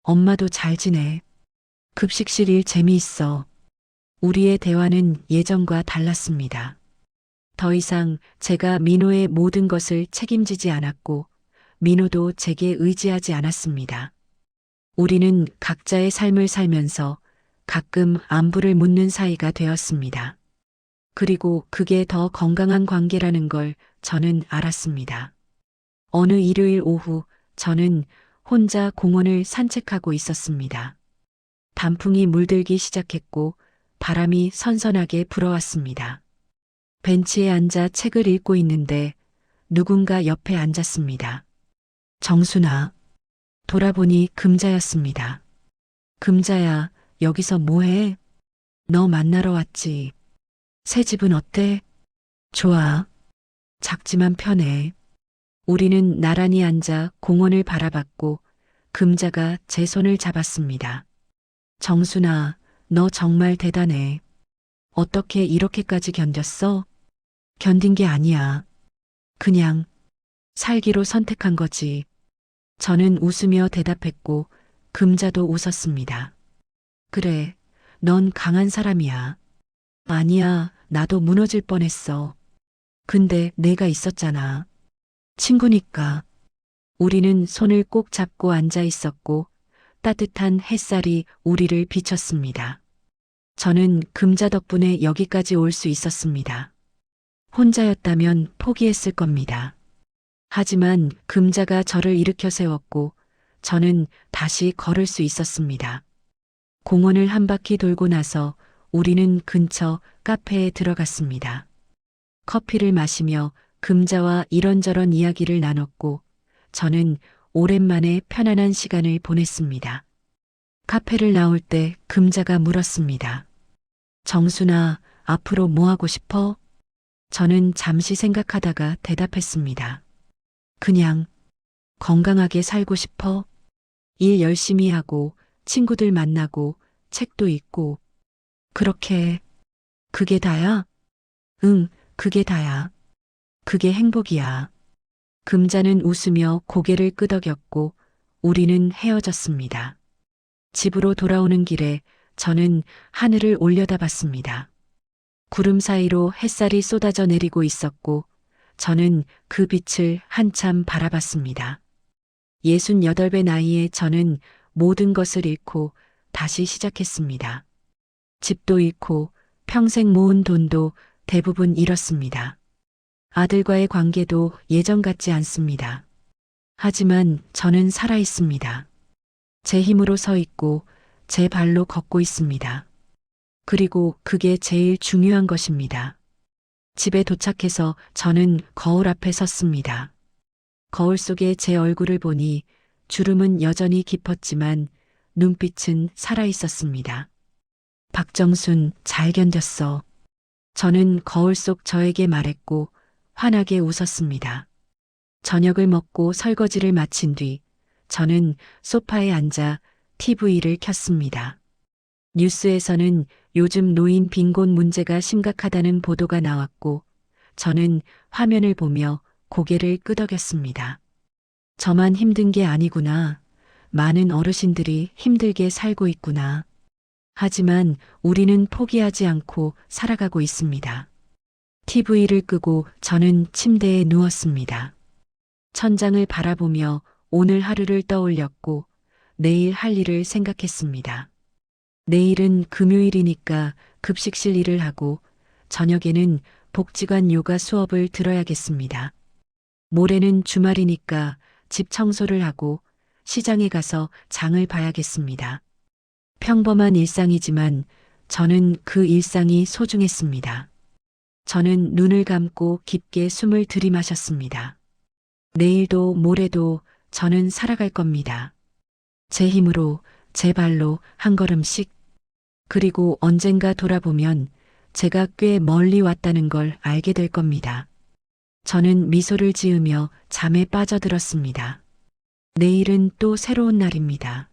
엄마도 잘 지내. 급식실 일 재미있어. 우리의 대화는 예전과 달랐습니다. 더 이상 제가 민호의 모든 것을 책임지지 않았고 민호도 제게 의지하지 않았습니다. 우리는 각자의 삶을 살면서 가끔 안부를 묻는 사이가 되었습니다. 그리고 그게 더 건강한 관계라는 걸 저는 알았습니다. 어느 일요일 오후 저는 혼자 공원을 산책하고 있었습니다. 단풍이 물들기 시작했고 바람이 선선하게 불어왔습니다. 벤치에 앉아 책을 읽고 있는데 누군가 옆에 앉았습니다. 정순아. 돌아보니 금자였습니다. 금자야, 여기서 뭐해? 너 만나러 왔지. 새 집은 어때? 좋아. 작지만 편해. 우리는 나란히 앉아 공원을 바라봤고 금자가 제 손을 잡았습니다. 정순아, 너 정말 대단해. 어떻게 이렇게까지 견뎠어? 견딘 게 아니야. 그냥 살기로 선택한 거지. 저는 웃으며 대답했고 금자도 웃었습니다. 그래, 넌 강한 사람이야. 아니야, 나도 무너질 뻔했어. 근데 내가 있었잖아. 친구니까. 우리는 손을 꼭 잡고 앉아 있었고 따뜻한 햇살이 우리를 비췄습니다. 저는 금자 덕분에 여기까지 올 수 있었습니다. 혼자였다면 포기했을 겁니다. 하지만 금자가 저를 일으켜 세웠고 저는 다시 걸을 수 있었습니다. 공원을 한 바퀴 돌고 나서 우리는 근처 카페에 들어갔습니다. 커피를 마시며 금자와 이런저런 이야기를 나눴고 저는 오랜만에 편안한 시간을 보냈습니다. 카페를 나올 때 금자가 물었습니다. 정순아, 앞으로 뭐 하고 싶어? 저는 잠시 생각하다가 대답했습니다. 그냥 건강하게 살고 싶어. 일 열심히 하고 친구들 만나고 책도 읽고 그렇게. 그게 다야? 응, 그게 다야. 그게 행복이야. 금자는 웃으며 고개를 끄덕였고 우리는 헤어졌습니다. 집으로 돌아오는 길에 저는 하늘을 올려다봤습니다. 구름 사이로 햇살이 쏟아져 내리고 있었고 저는 그 빛을 한참 바라봤습니다. 68배 나이에 저는 모든 것을 잃고 다시 시작했습니다. 집도 잃고 평생 모은 돈도 대부분 잃었습니다. 아들과의 관계도 예전 같지 않습니다. 하지만 저는 살아 있습니다. 제 힘으로 서 있고 제 발로 걷고 있습니다. 그리고 그게 제일 중요한 것입니다. 집에 도착해서 저는 거울 앞에 섰습니다. 거울 속에 제 얼굴을 보니 주름은 여전히 깊었지만 눈빛은 살아 있었습니다. 박정순, 잘 견뎠어. 저는 거울 속 저에게 말했고 환하게 웃었습니다. 저녁을 먹고 설거지를 마친 뒤 저는 소파에 앉아 TV를 켰습니다. 뉴스에서는 요즘 노인 빈곤 문제가 심각하다는 보도가 나왔고 저는 화면을 보며 고개를 끄덕였습니다. 저만 힘든 게 아니구나. 많은 어르신들이 힘들게 살고 있구나. 하지만 우리는 포기하지 않고 살아가고 있습니다. TV를 끄고 저는 침대에 누웠습니다. 천장을 바라보며 오늘 하루를 떠올렸고 내일 할 일을 생각했습니다. 내일은 금요일이니까 급식실 일을 하고 저녁에는 복지관 요가 수업을 들어야겠습니다. 모레는 주말이니까 집 청소를 하고 시장에 가서 장을 봐야겠습니다. 평범한 일상이지만 저는 그 일상이 소중했습니다. 저는 눈을 감고 깊게 숨을 들이마셨습니다. 내일도 모레도 저는 살아갈 겁니다. 제 힘으로, 제 발로 한 걸음씩. 그리고 언젠가 돌아보면 제가 꽤 멀리 왔다는 걸 알게 될 겁니다. 저는 미소를 지으며 잠에 빠져들었습니다. 내일은 또 새로운 날입니다.